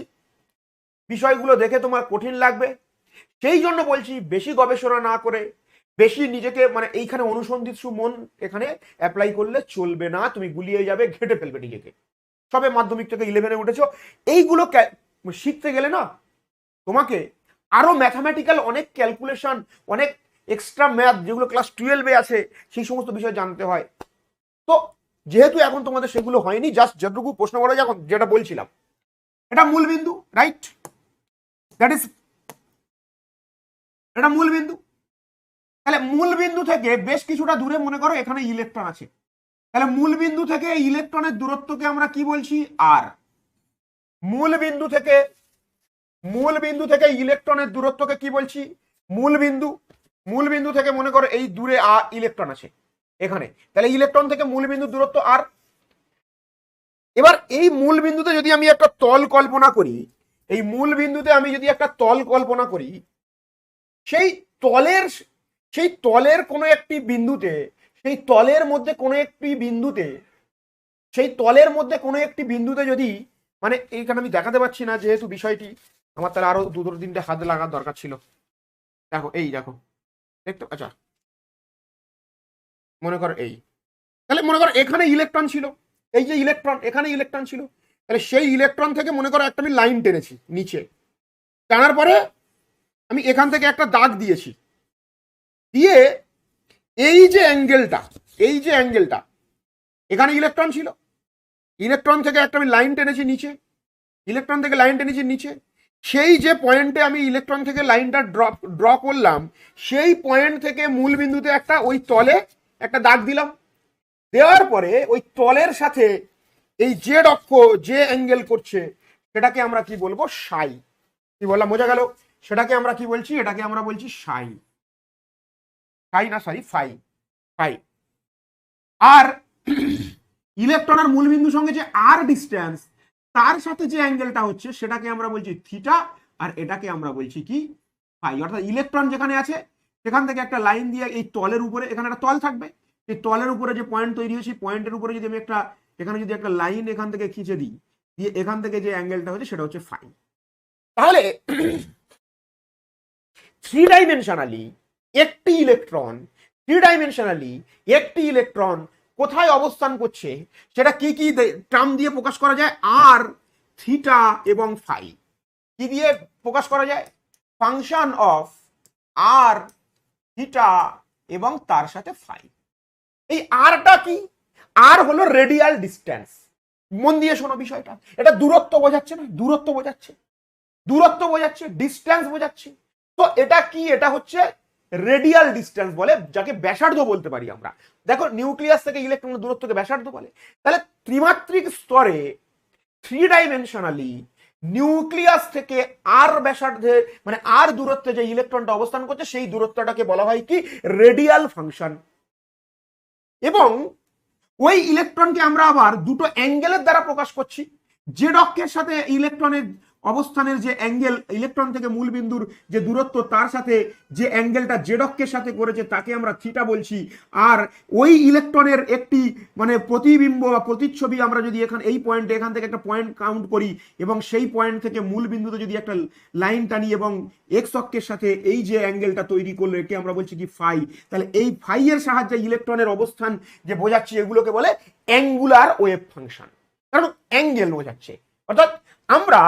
বিষয়গুলো দেখে তোমার কঠিন লাগবে, সেই জন্য বলছি বেশি গবেষণা না করে, বেশি নিজেকে মানে এইখানে অনুসন্ধিৎসু মন এখানে অ্যাপ্লাই করলে চলবে না, তুমি গুলিয়ে যাবে, ঘেটে ফেলবে নিজেকে। সবে মাধ্যমিক থেকে 11-এ উঠেছো, এইগুলো শিখতে গেলে না তোমাকে আরো ম্যাথামেটিক্যাল অনেক ক্যালকুলেশন, অনেক এক্সট্রা ম্যাথ যেগুলো ক্লাস 12-এ আছে সেই সমস্ত বিষয় জানতে হয়। তো যেহেতু এখন তোমাদের সেগুলো হয়নি, জাস্ট যতটুকু প্রশ্ন করা যায়, যেটা বলছিলাম এটা মূল বিন্দু, রাইট? দ্যাট ইজ এটা মূল বিন্দু। তাহলে মূল বিন্দু থেকে বেশ কিছুটা দূরে মনে করো এখানে ইলেকট্রন আছে। তাহলে মূল বিন্দু থেকে ইলেকট্রনের দূরত্বকে আমরা কি বলছি? আর। মূল বিন্দু থেকে ইলেকট্রনের দূরত্বকে কি বলছি? মূল বিন্দু থেকে মনে করো এই দূরে ইলেকট্রন আছে এখানে, তাহলে ইলেকট্রন থেকে মূল বিন্দুর দূরত্ব আর। এবার এই মূল বিন্দুতে যদি আমি একটা তল কল্পনা করি, এই মূল বিন্দুতে আমি যদি একটা তল কল্পনা করি, সেই তলের কোনো একটি বিন্দুতে, সেই তলের মধ্যে কোনো একটি বিন্দুতে যদি, মানে এইখানে আমি দেখাতে পাচ্ছি না যেহেতু বিষয়টি আমার, তাহলে আরো 2-3টে হাত লাগার দরকার ছিল। দেখো, এই দেখো, দেখতে, আচ্ছা মনে করো এই, তাহলে মনে করো এখানে ইলেকট্রন ছিল, এই যে ইলেকট্রন, এখানে ইলেকট্রন ছিল, তাহলে সেই ইলেকট্রন থেকে মনে করো একটা আমি লাইন টেনেছি নিচে, টানার পরে আমি এখান থেকে একটা দাগ দিয়েছি, দিয়ে এই যে অ্যাঙ্গেলটা এখানে ইলেকট্রন ছিল, ইলেকট্রন থেকে একটা আমি লাইন টেনেছি নিচে, সেই যে পয়েন্টে আমি ইলেকট্রন থেকে লাইনটা ড্র করলাম, সেই পয়েন্ট থেকে মূল বিন্দুতে একটা ওই তলে একটা দাগ দিলাম, দেওয়ার পরে ওই তলের সাথে এই জেড অক্ষ যে অ্যাঙ্গেল করছে সেটাকে আমরা কি বলবো? সাই। কি বললাম, বোঝা গেল? সেটাকে আমরা কি বলছি? এটাকে আমরা বলছি সাই। ফাই। আর ইলেকট্রন আর মূল বিন্দুর সঙ্গে যে আর ডিস্টেন্স, তার সাথে যে অ্যাঙ্গেলটা হচ্ছে সেটাকে আমরা বলছি থিটা, আর এটাকে আমরা বলছি কি? ফাই। অর্থাৎ ইলেকট্রন যেখানে আছে সেখান থেকে একটা লাইন দিয়ে এই তলের উপরে, এখানে একটা তল থাকবে, এই তলের উপরে যে পয়েন্ট তৈরি হয়েছে, পয়েন্টের উপরে যদি আমি এখানে যদি একটা লাইন এখান থেকে খিঁচে দিই, দিয়ে এখান থেকে যে অ্যাঙ্গেলটা হচ্ছে সেটা হচ্ছে ফাই। তাহলে 3 ডাইমেনশনালি একটি ইলেকট্রন কোথায় অবস্থান করছে সেটা কি কি টার্ম দিয়ে প্রকাশ করা যায়? আর, থিটা এবং ফাই। কি দিয়ে প্রকাশ করা যায়? ফাংশন অফ আর, থিটা এবং তার সাথে ফাই। এই আরটা কি? আর হলো রেডিয়াল ডিস্টেন্স। মন দিয়ে শোনো বিষয়টা, এটা দূরত্ব বোঝাচ্ছে না? দূরত্ব বোঝাচ্ছে, ডিস্টেন্স বোঝাচ্ছে। তো এটা কি? এটা হচ্ছে রেডিয়াল ডিস্টেন্স বলে, যাকে ব্যাসার্ধ বলতে পারি আমরা। দেখো, নিউক্লিয়াস থেকে ইলেকট্রনের দূরত্বকে ব্যাসার্ধ বলে। তাহলে ত্রিমাত্রিক স্তরে 3 ডাইমেনশনালি নিউক্লিয়াস থেকে আর ব্যাসার্ধে, মানে আর দূরত্বে যে ইলেকট্রনটা অবস্থান করছে সেই দূরত্বটাকে বলা হয় কি? Radial function. এবং ওই ইলেকট্রনকে আমরা আবার দুটো অ্যাঙ্গেলের দ্বারা প্রকাশ করছি। জেড অক্ষের সাথে ইলেকট্রনের অবস্থানের যে অ্যাঙ্গেল ইলেকট্রন থেকে মূল বিন্দুর যে দূরত্ব তার সাথে যে অ্যাঙ্গেলটা জেড অক্ষের সাথে করেছে তাকে আমরা থিটা বলছি। আর ওই ইলেকট্রনের একটি মানে প্রতিবিম্ব বা প্রতিচ্ছবি আমরা যদি এই পয়েন্টে এখান থেকে একটা পয়েন্ট কাউন্ট করি এবং সেই পয়েন্ট থেকে মূল বিন্দুতে যদি একটা লাইন টানি এবং এক্স অক্ষের সাথে এই যে অ্যাঙ্গেলটা তৈরি করলো একে আমরা বলছি কি ফাই। তাহলে এই ফাই এর সাহায্যে ইলেকট্রনের অবস্থান যে বোঝাচ্ছি এগুলোকে বলে অ্যাঙ্গুলার ওয়েভ ফাংশন, কারণ অ্যাঙ্গেল বোঝাচ্ছে। অর্থাৎ আমরা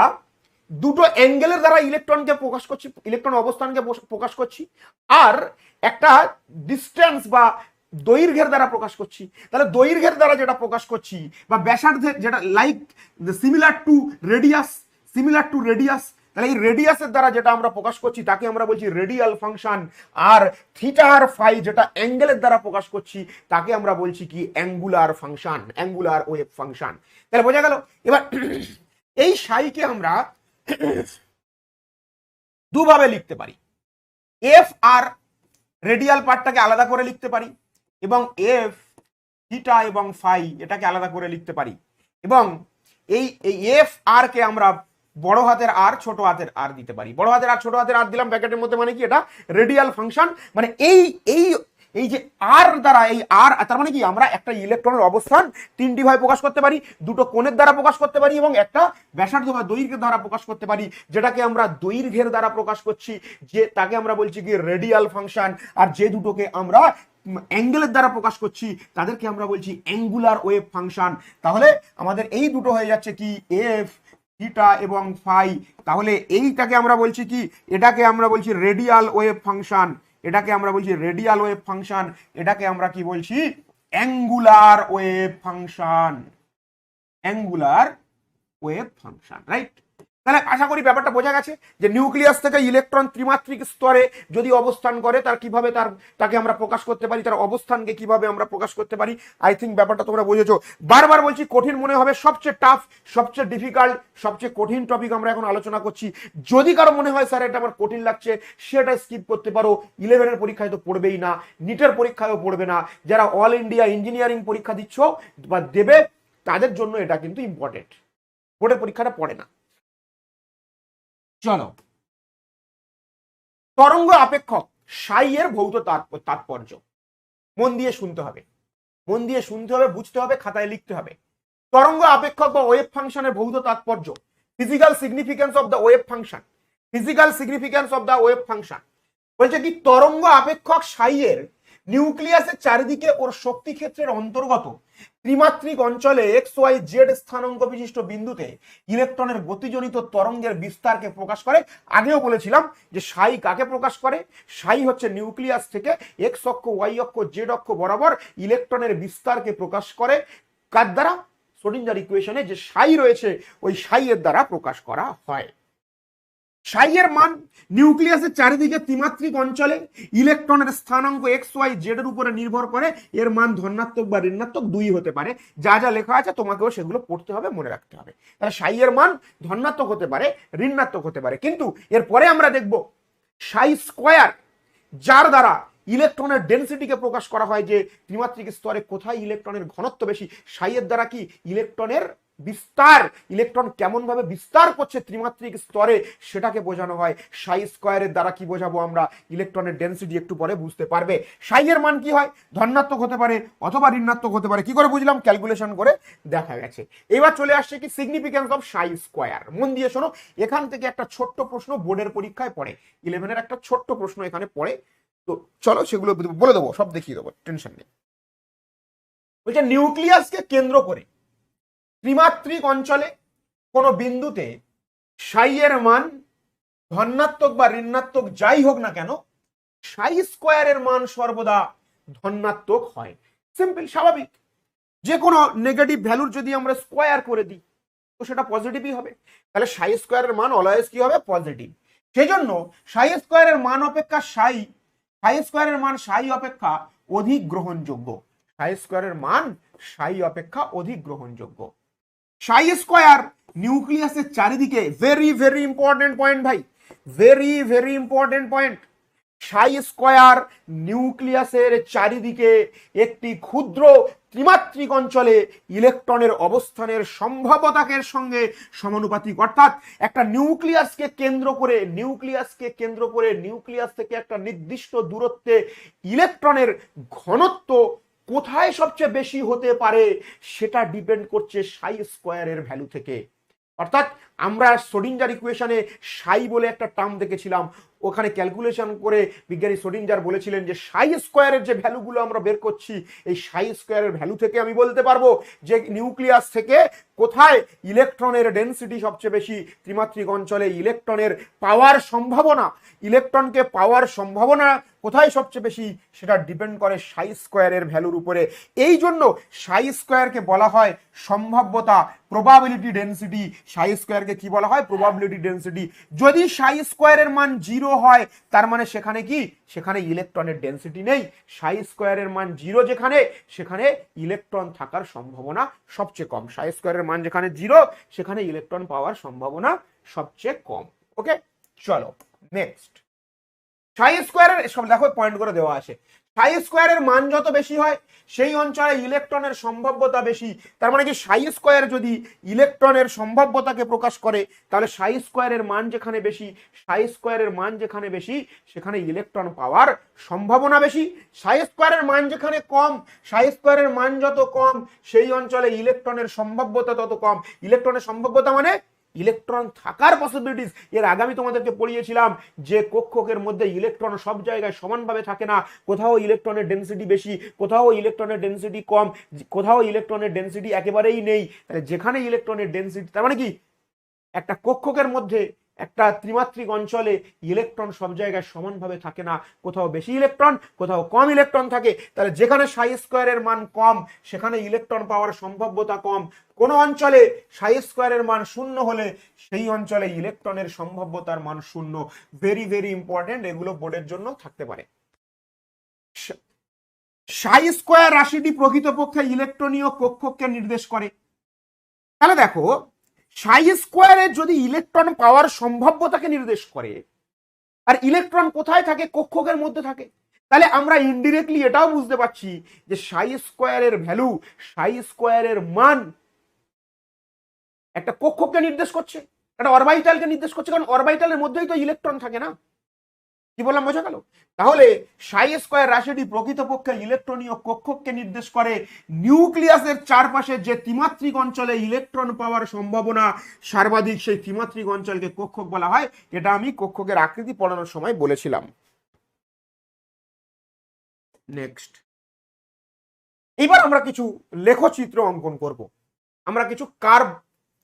দুটো অ্যাঙ্গেলের দ্বারা ইলেকট্রনকে প্রকাশ করছি, ইলেকট্রন অবস্থানকে প্রকাশ করছি, আর একটা ডিস্টেন্স বা দৈর্ঘ্যের দ্বারা প্রকাশ করছি। তাহলে দৈর্ঘ্যের দ্বারা যেটা প্রকাশ করছি বা ব্যাসার্ধের যেটা লাইক সিমিলার টু রেডিয়াস, তাহলে এই রেডিয়াসের দ্বারা যেটা আমরা প্রকাশ করছি তাকে আমরা বলছি রেডিয়াল ফাংশন। আর থিটা আর ফাই যেটা অ্যাঙ্গেলের দ্বারা প্রকাশ করছি তাকে আমরা বলছি কি angular function, angular wave function. তাহলে বোঝা গেল। এবার এই সাইকে আমরা দুভাবে লিখতে পারি। এফ আর রেডিয়াল পার্টটাকে আলাদা করে লিখতে পারি এবং এফ থিটা এবং ফাই এটাকে আলাদা করে লিখতে পারি। এবং এই এফ আর কে আমরা বড় হাতের আর ছোট হাতের আর দিতে পারি। বড় হাতের আর ছোট হাতের আর দিলাম ব্র্যাকেটের মধ্যে, মানে কি এটা রেডিয়াল ফাংশন। মানে এই যে আর দ্বারা এই আর তার মানে কি আমরা একটা ইলেকট্রনের অবস্থান তিনটি ভাবে প্রকাশ করতে পারি, দুটো কোণের দ্বারা প্রকাশ করতে পারি এবং একটা ব্যাসার্ধ বা দৈর্ঘ্যের দ্বারা প্রকাশ করতে পারি। যেটাকে আমরা দৈর্ঘ্যের দ্বারা প্রকাশ করছি যে তাকে আমরা বলছি কি রেডিয়াল ফাংশন। আর যে দুটোকে আমরা অ্যাঙ্গেলের দ্বারা প্রকাশ করছি তাদেরকে আমরা বলছি অ্যাঙ্গুলার ওয়েভ ফাংশন। তাহলে আমাদের এই দুটো হয়ে যাচ্ছে কি এফ থিটা এবং ফাই। তাহলে এইটাকে আমরা বলছি কি, এটাকে আমরা বলছি রেডিয়াল ওয়েভ ফাংশন, এটাকে আমরা বলছি রেডিয়াল ওয়েভ ফাংশন, এটাকে আমরা কি বলছি angular wave function, angular wave function, right. তাহলে আশা করি ব্যাপারটা বোঝা গেছে যে নিউক্লিয়াস থেকে ইলেকট্রন ত্রিমাত্রিক স্তরে যদি অবস্থান করে তার কিভাবে তাকে আমরা প্রকাশ করতে পারি, তার অবস্থানকে কিভাবে আমরা প্রকাশ করতে পারি। আই থিঙ্ক ব্যাপারটা তোমরা বুঝেছো। বারবার বলছি কঠিন মনে হবে, সবচেয়ে টাফ, সবচেয়ে ডিফিকাল্ট, সবচেয়ে কঠিন টপিক আমরা এখন আলোচনা করছি। যদি কারো মনে হয় স্যার এটা আমার কঠিন লাগছে সেটা স্কিপ করতে পারো। 11-এর পরীক্ষায় তো পড়বেই না, নিটের পরীক্ষায়ও পড়বে না। যারা অল ইন্ডিয়া ইঞ্জিনিয়ারিং পরীক্ষা দিচ্ছ বা দেবে তাদের জন্য এটা কিন্তু ইম্পর্টেন্ট, বোর্ডের পরীক্ষাটা পড়ে না। চলো, তরঙ্গ আপেক্ষক সাই এর ভৌত তাৎপর্য মন দিয়ে শুনতে হবে, মন দিয়ে শুনতে হবে, বুঝতে হবে, খাতায় লিখতে হবে। তরঙ্গ আপেক্ষক বা ওয়েভ ফাংশনের ভৌত তাৎপর্য, physical significance of the wave function, physical significance of the wave function. বলছে কি তরঙ্গ আপেক্ষক সাই এর নিউক্লিয়াসের চারিদিকে ওর শক্তি ক্ষেত্রের অন্তর্গত ত্রিমাত্রিক অঞ্চলে এক্স ওয়াই জেড স্থানাঙ্ক বিশিষ্ট বিন্দুতে ইলেকট্রনের গতিজনিত তরঙ্গের বিস্তারকে প্রকাশ করে। আগেও বলেছিলাম যে সাই কাকে প্রকাশ করে, সাই হচ্ছে নিউক্লিয়াস থেকে এক্স অক্ষ ওয়াই অক্ষ জেড অক্ষ বরাবর ইলেকট্রনের বিস্তারকে প্রকাশ করে। কার দ্বারা? শ্রোডিঞ্জার ইকুয়েশনে যে সাই রয়েছে ওই সাই এর দ্বারা প্রকাশ করা হয়। সাই এর মান নিউক্লিয়াসের চারিদিকে ত্রিমাত্রিক অঞ্চলে ইলেকট্রনের স্থানাঙ্ক এক্স ওয়াই জেড এর উপরে নির্ভর করে। এর মান ধনাত্মক বা ঋণাত্মক দুই হতে পারে। যা যা লেখা আছে তোমাকেও সেগুলো পড়তে হবে, মনে রাখতে হবে। তাহলে সাই এর মান ধনাত্মক হতে পারে, ঋণাত্মক হতে পারে। কিন্তু এরপরে আমরা দেখব সাই স্কোয়ার, যার দ্বারা ইলেকট্রনের ডেনসিটিকে প্রকাশ করা হয় যে ত্রিমাত্রিক স্তরে কোথায় ইলেকট্রনের ঘনত্ব বেশি। সাই এর দ্বারা কি ইলেকট্রনের বিস্তার, ইলেকট্রন কেমন ভাবে বিস্তার করছে ত্রিমাত্রিক স্তরে সেটাকে বোঝানো হয়। সাই স্কয়ারের দ্বারা কি বোঝাবো আমরা, ইলেকট্রনের ডেনসিটি একটু পরে বুঝতে পারবে। সাই এর মান কি হয়, ধনাত্মক হতে পারে অথবা ঋণাত্মক হতে পারে। কি করে বুঝলাম, ক্যালকুলেশন করে দেখা গেছে। এবার চলে আসছে কি সিগনিফিকেন্স অফ সাই স্কয়ার। মন দিয়ে শোনো, এখান থেকে একটা ছোট্ট প্রশ্ন বোর্ডের পরীক্ষায় পড়ে, 11-এর একটা ছোট্ট প্রশ্ন এখানে পড়ে। তো চলো সেগুলো বলে দেবো, সব দেখিয়ে দেবো, টেনশন নেই। বলছে নিউক্লিয়াসকে কেন্দ্র করে ত্রিমাত্রিক অঞ্চলে কোন বিন্দুতে সাই এর মান ধনাত্মক বা ঋণাত্মক যাই হোক না কেন, সাই স্কয়ারের মান সর্বদা ধনাত্মক হয়। সিম্পল, স্বাভাবিক। যে কোনো নেগেটিভ ভ্যালুর যদি আমরা স্কয়ার করে দিই তো সেটা পজিটিভই হবে। তাহলে সাই স্কয়ারের মান অলওয়েজ কি হবে, পজিটিভ। সেই জন্য সাই স্কয়ারের মান অপেক্ষা সাই স্কয়ারের মান সাই অপেক্ষা অধিক গ্রহণযোগ্য। সাই স্কয়ারের মান সাই অপেক্ষা অধিক গ্রহণযোগ্য। সাই স্কয়ার নিউক্লিয়াসের চারিদিকে, ভেরি ভেরি ইম্পর্টেন্ট পয়েন্ট ভাই, ভেরি ভেরি ইম্পর্টেন্ট পয়েন্ট। সাই স্কয়ার নিউক্লিয়াসের চারিদিকে একটি ক্ষুদ্র ত্রিমাত্রিক অঞ্চলে ইলেকট্রনের অবস্থানের সম্ভাব্যতাকে সঙ্গে সমানুপাতিক, অর্থাৎ একটা নিউক্লিয়াসকে কেন্দ্র করে নিউক্লিয়াস থেকে একটা নির্দিষ্ট দূরত্বে ইলেকট্রনের ঘনত্ব কোথায় সবচেয়ে বেশি হতে পারে সেটা ডিপেন্ড করছে সাই স্কয়ারের ভ্যালু থেকে। অর্থাৎ আমরা শ্রোডিঞ্জার ইকুয়েশনে সাই বলে একটা টার্ম দেখেছিলাম, ওখানে ক্যালকুলেশন করে বিজ্ঞানী শ্রোডিঞ্জার বলেছিলেন যে সাই স্কয়ারের যে ভ্যালুগুলো আমরা বের করছি, এই সাই স্কয়ারের ভ্যালু থেকে আমি বলতে পারবো যে নিউক্লিয়াস থেকে কোথায় ইলেকট্রনের ডেনসিটি সবচেয়ে বেশি, ত্রিমাত্রিক অঞ্চলে ইলেকট্রনের পাওয়ার সম্ভাবনা, ইলেকট্রনকে পাওয়ার সম্ভাবনা কোথায় সবচেয়ে বেশি সেটা ডিপেন্ড করে সাই স্কয়ারের ভ্যালুর উপরে। এই জন্য সাই স্কয়ারকে বলা হয় সম্ভাব্যতা, প্রবাবিলিটি ডেনসিটি। সাই স্কয়ারকে কি বলা হয়? Probability density. যদি সাই স্কয়ারের মান 0 হয় তার মানে সেখানে কি, সেখানে ইলেকট্রনের ডেনসিটি নেই। সাই স্কয়ারের মান 0 যেখানে, সেখানে ইলেকট্রন থাকার সম্ভাবনা সবচেয়ে কম। সাই স্কয়ারের মান যেখানে 0 সেখানে ইলেকট্রন পাওয়ার সম্ভাবনা সবচেয়ে কম। ওকে, চলো নেক্সট। সাই স্কয়ারের সব দেখো পয়েন্ট করে দেওয়া আছে। সাই স্কয়ারের মান যত বেশি হয় সেই অঞ্চলে ইলেকট্রনের সম্ভাব্যতা বেশি। তার মানে কি, সাই স্কয়ার যদি ইলেকট্রনের সম্ভাব্যতাকে প্রকাশ করে তাহলে সাই স্কয়ারের মান যেখানে বেশি, সেখানে ইলেকট্রন পাওয়ার সম্ভাবনা বেশি। সাই স্কয়ারের মান যেখানে কম, সাই স্কয়ারের মান যত কম সেই অঞ্চলে ইলেকট্রনের সম্ভাব্যতা তত কম। ইলেকট্রনের সম্ভাব্যতা মানে ইলেকট্রন থাকার পসিবিলিটিস। এর আগে আমি তোমাদেরকে পড়িয়েছিলাম যে কক্ষকের মধ্যে ইলেকট্রন সব জায়গায় সমানভাবে থাকে না, কোথাও ইলেকট্রনের ডেনসিটি বেশি, কোথাও ইলেকট্রনের ডেনসিটি কম, কোথাও ইলেকট্রনের ডেনসিটি একেবারেই নেই। তাহলে যেখানে ইলেকট্রনের ডেনসিটি, তার মানে কি একটা কক্ষকের মধ্যে একটা ত্রিমাত্রিক অঞ্চলে ইলেকট্রন সব জায়গায় সমানভাবে থাকে না, কোথাও বেশি ইলেকট্রন কোথাও কম ইলেকট্রন থাকে। তাহলে যেখানে সাই স্কয়ারের মান কম সেখানে ইলেকট্রন পাওয়ার সম্ভাব্যতা কম। কোন অঞ্চলে সাই স্কয়ারের মান 0 হলে সেই অঞ্চলে ইলেকট্রনের সম্ভাব্যতার মান 0। ভেরি ভেরি ইম্পর্টেন্ট, এগুলো বোর্ডের জন্য থাকতে পারে। সাই স্কয়ার রাশিটি প্রকৃতপক্ষে ইলেকট্রনীয় কক্ষককে নির্দেশ করে। তাহলে দেখো, সাই স্কয়ারে যদি ইলেকট্রন পাওয়ার সম্ভাব্যতাকে নির্দেশ করে আর ইলেকট্রন কোথায় থাকে, কক্ষকের মধ্যে থাকে, তাহলে আমরা ইনডিরেক্টলি এটাও বুঝতে পারছি যে সাই স্কয়ারের ভ্যালু, সাই স্কয়ারের মান একটা কক্ষককে নির্দেশ করছে, একটা অরবিটালকে নির্দেশ করছে, কারণ অরবিটালের মধ্যেই তো ইলেকট্রন থাকে না। কি বললাম বোঝা গেল? তাহলে সাই স্কয়ার রাশিটি প্রকৃতপক্ষে ইলেকট্রনীয় কক্ষককে নির্দেশ করে। নিউক্লিয়াসের চারপাশে যে ত্রিমাত্রিক অঞ্চলে ইলেকট্রন পাওয়ার সম্ভাবনা সর্বাধিক সেই ত্রিমাত্রিক অঞ্চলকে কক্ষক বলা হয়। এটা আমি কক্ষকের আকৃতি পড়ানোর সময় বলেছিলাম। নেক্সট, এবার আমরা কিছু লেখচিত্র অঙ্কন করব, আমরা কিছু কার্ভ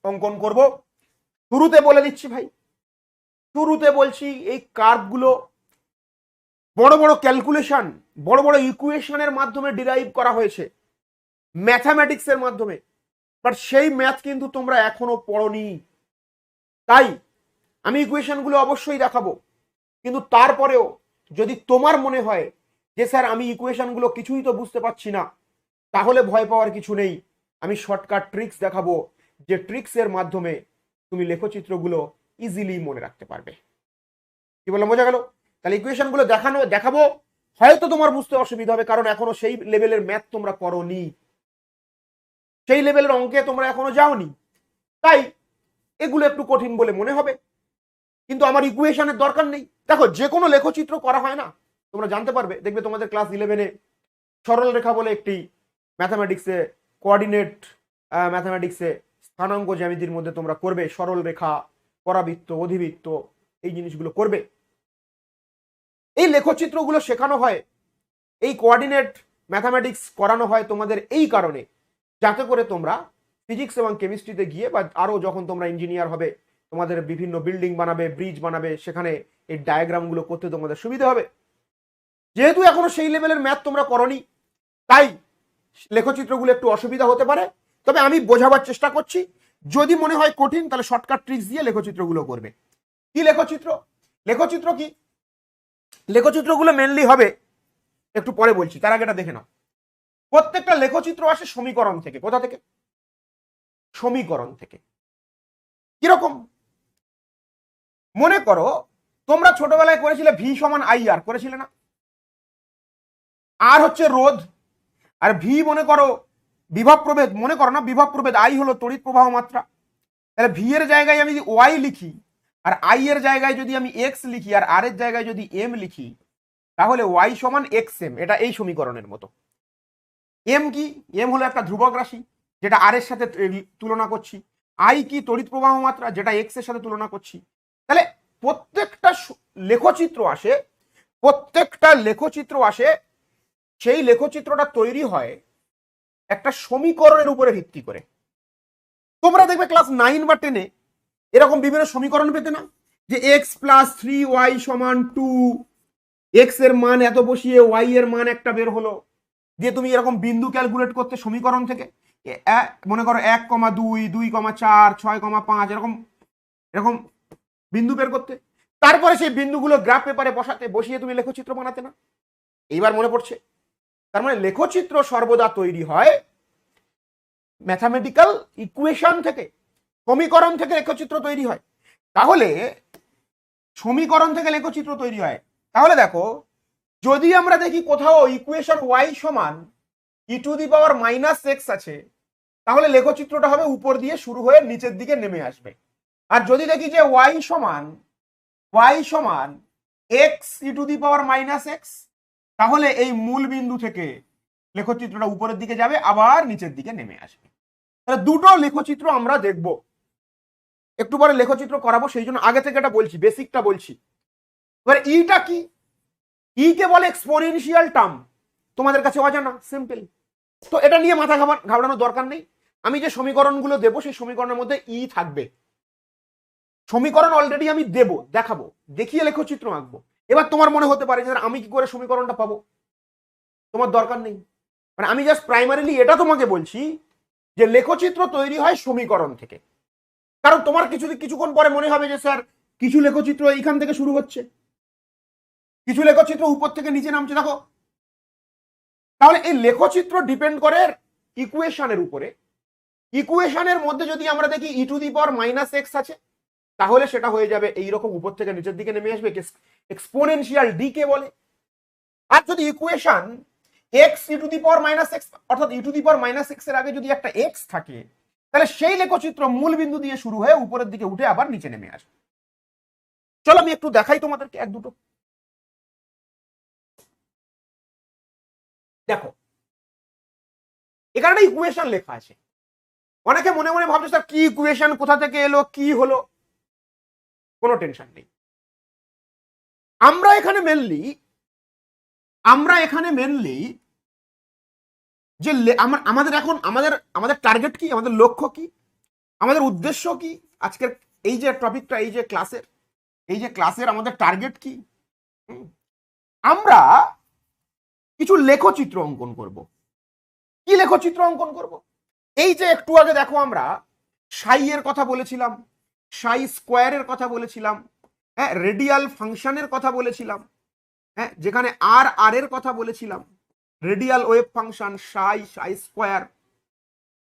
অঙ্কন করব। শুরুতে বলে দিচ্ছি ভাই, শুরুতে বলছি এই কার্ভগুলো বড় বড় ক্যালকুলেশন, বড় বড় ইকুয়েশনের মাধ্যমে ডিরাইভ করা হয়েছে, ম্যাথামেটিক্সের মাধ্যমে, বাট সেই ম্যাথ কিন্তু তোমরা এখনো পড়োনি। তাই আমি ইকুয়েশনগুলো অবশ্যই দেখাবো, কিন্তু তারপরেও যদি তোমার মনে হয় যে স্যার আমি ইকুয়েশনগুলো কিছুই তো বুঝতে পারছি না, তাহলে ভয় পাওয়ার কিছু নেই। আমি শর্টকাট ট্রিক্স দেখাবো, যে ট্রিক্সের মাধ্যমে তুমি লেখচিত্রগুলো ইজিলি মনে রাখতে পারবে। কি বললাম বোঝা গেল? তাহলে ইকুয়েশনগুলো দেখাবো, হয়তো তোমার বুঝতে অসুবিধা হবে, কারণ এখনো সেই লেভেলের ম্যাথ তোমরা করোনি, সেই লেভেলের অঙ্কে তোমরা এখনো যাওনি, তাই এগুলো একটু কঠিন বলে মনে হবে। কিন্তু আমার ইকুয়েশনের দরকার নেই। দেখো, যে কোনো লেখচিত্র করা হয় না, তোমরা জানতে পারবে, দেখবে তোমাদের ক্লাস 11-এ সরল রেখা বলে একটি ম্যাথামেটিক্সে, কোঅর্ডিনেট ম্যাথামেটিক্সে স্থানাঙ্ক জ্যামিতির মধ্যে তোমরা করবে সরল রেখা, পরাবৃত্ত, অধিবৃত্ত, এই জিনিসগুলো করবে। এই লেখচিত্রগুলো শেখানো হয়, এই কোঅর্ডিনেট ম্যাথামেটিক্স করানো হয় তোমাদের এই কারণে, যাতে করে তোমরা ফিজিক্স এবং কেমিস্ট্রিতে গিয়ে বা আরো যখন তোমরা ইঞ্জিনিয়ার হবে, তোমাদের বিভিন্ন বিল্ডিং বানাবে, ব্রিজ বানাবে, সেখানে এই ডায়াগ্রামগুলো করতে তোমাদের সুবিধা হবে। যেহেতু এখনো সেই লেভেলের ম্যাথ তোমরা করনি, তাই লেখচিত্রগুলো একটু অসুবিধা হতে পারে, তবে আমি বোঝাবার চেষ্টা করছি। যদি মনে হয় কঠিন তাহলে শর্টকাট ট্রিক্স দিয়ে লেখচিত্রগুলো করবে। কি লেখচিত্র? লেখচিত্র কি? লেখচিত্রগুলো মেনলি হবে, একটু পরে বলছি, তার আগে এটা দেখে নাও। প্রত্যেকটা লেখচিত্র আসে সমীকরণ থেকে। কোথা থেকে? সমীকরণ থেকে। কিরকম? মনে করো তোমরা ছোটবেলায় করেছিলে ভি সমান আই আর, করেছিলে না? আর হচ্ছে রোধ, আর ভি মনে করো বিভব প্রভেদ, মনে করো না বিভব প্রভেদ, আই হলো তড়িৎ প্রবাহ মাত্রা। তাহলে ভি এর জায়গায় আমি যদি ওয়াই লিখি, আর আই এর জায়গায় যদি আমি এক্স লিখি, আর আর এর জায়গায় যদি এম লিখি, তাহলে ওয়াই সমান এক্স এম, এটা এই সমীকরণের মতো। এম কি? এম হলো একটা ধ্রুবক রাশি যেটা আর এর সাথে তুলনা করছি। আই কি? তড়িৎ প্রবাহ মাত্রা যেটা এক্স এর সাথে তুলনা করছি। তাহলে প্রত্যেকটা লেখচিত্র আসে, প্রত্যেকটা লেখচিত্র আসে, সেই লেখচিত্রটা তৈরি হয় একটা সমীকরণের উপরে ভিত্তি করে। তোমরা দেখবে ক্লাস 9 বা 10-এ এরকম বিভিন্ন সমীকরণ পেতে না, যে এক্স প্লাস 3y সমান 2, এক্স এর মান এত বসিয়ে ওয়াই এর মান একটা বের হলো, দিয়ে তুমি এরকম বিন্দু ক্যালকুলেট করতে সমীকরণ থেকে, মনে করো 1,2, 2,4, 6,5 এরকম এরকম বিন্দু বের করতে, তারপরে সেই বিন্দুগুলো গ্রাফ পেপারে বসিয়ে তুমি লেখচিত্র বানাতে না? এইবার মনে পড়ছে। তার মানে লেখচিত্র সর্বদা তৈরি হয় ম্যাথামেটিক্যাল ইকুয়েশন থেকে, সমীকরণ থেকে লেখচিত্র তৈরি হয়। তাহলে সমীকরণ থেকে লেখচিত্র তৈরি হয়। তাহলে দেখো, যদি আমরা দেখি কোথাও ইকুয়েশন ওয়াই সমান e⁻⁻x আছে, তাহলে লেখচিত্রটা হবে উপর দিয়ে শুরু হয়ে নিচের দিকে নেমে আসবে। আর যদি দেখি যে ওয়াই সমান x e⁻⁻x, তাহলে এই মূল বিন্দু থেকে লেখচিত্রটা উপরের দিকে যাবে, আবার নিচের দিকে নেমে আসবে। তাহলে দুটো লেখচিত্র আমরা দেখব, একটু পরে লেখচিত্র করাবো, সেই জন্য আগে থেকে এটা বলছি, বেসিকটা বলছি। এবার ইটা কি? ই কে বলে এক্সপোনেনশিয়াল টার্ম, তোমাদের কাছে অজানা, সিম্পল। তো এটা নিয়ে মাথা ঘাবড়ানোর দরকার নেই। আমি যে সমীকরণগুলো দেবো সেই সমীকরণের মধ্যে ই থাকবে। সমীকরণ অলরেডি আমি দেবো, দেখাবো, দেখিয়ে লেখচিত্র আঁকবো। এবার তোমার মনে হতে পারে যে আমি কি করে সমীকরণটা পাবো, তোমার দরকার নেই। মানে আমি জাস্ট প্রাইমারিলি এটা তোমাকে বলছি যে লেখচিত্র তৈরি হয় সমীকরণ থেকে। কারণ তোমার কিছুক্ষণ পরে মনে হবে যে স্যার কিছু লেখচিত্র এইখান থেকে শুরু হচ্ছে, কিছু লেখচিত্র উপর থেকে নিচে নামছে, দেখো। তাহলে এই লেখচিত্র ডিপেন্ড করে ইকুয়েশনের উপরে। ইকুয়েশনের মধ্যে যদি আমরা দেখি e⁻⁻x আছে, তাহলে সেটা হয়ে যাবে এইরকম উপর থেকে নিচের দিকে নেমে আসবে, এক্সপোনেনশিয়াল ডি কে বলে। আর যদি ইকুয়েশন x e⁻⁻x অর্থাৎ e⁻⁻x এর আগে যদি একটা x থাকে, তাহলে সেই লেখচিত্র মূল বিন্দু দিয়ে শুরু হয়ে উপরের দিকে উঠে আবার নিচে নেমে আসবে। চলো আমি একটু দেখাই তোমাদেরকে এক দুটো। দেখো, এখানে ইকুয়েশন লেখা আছে। অনেকে মনে মনে ভাবছে স্যার কি ইকুয়েশন, কোথা থেকে এলো, কি হলো? কোনো টেনশন নেই। আমরা এখানে মেনলি যে আমাদের এখন আমাদের টার্গেট কি, আমাদের লক্ষ্য কি, আমাদের উদ্দেশ্য কি আজকের এই যে টপিকটা, এই যে ক্লাসের আমাদের টার্গেট কি? আমরা কিছু লেখচিত্র অঙ্কন করব। কি লেখচিত্র অঙ্কন করব? এই যে একটু আগে দেখো আমরা সাই এর কথা বলেছিলাম, সাই স্কোয়ারের কথা বলেছিলাম, হ্যাঁ, রেডিয়াল ফাংশনের কথা বলেছিলাম, হ্যাঁ, যেখানে আর এর কথা বলেছিলাম, রেডিয়াল ওয়েভ ফাংশন, সাই স্কোয়ার।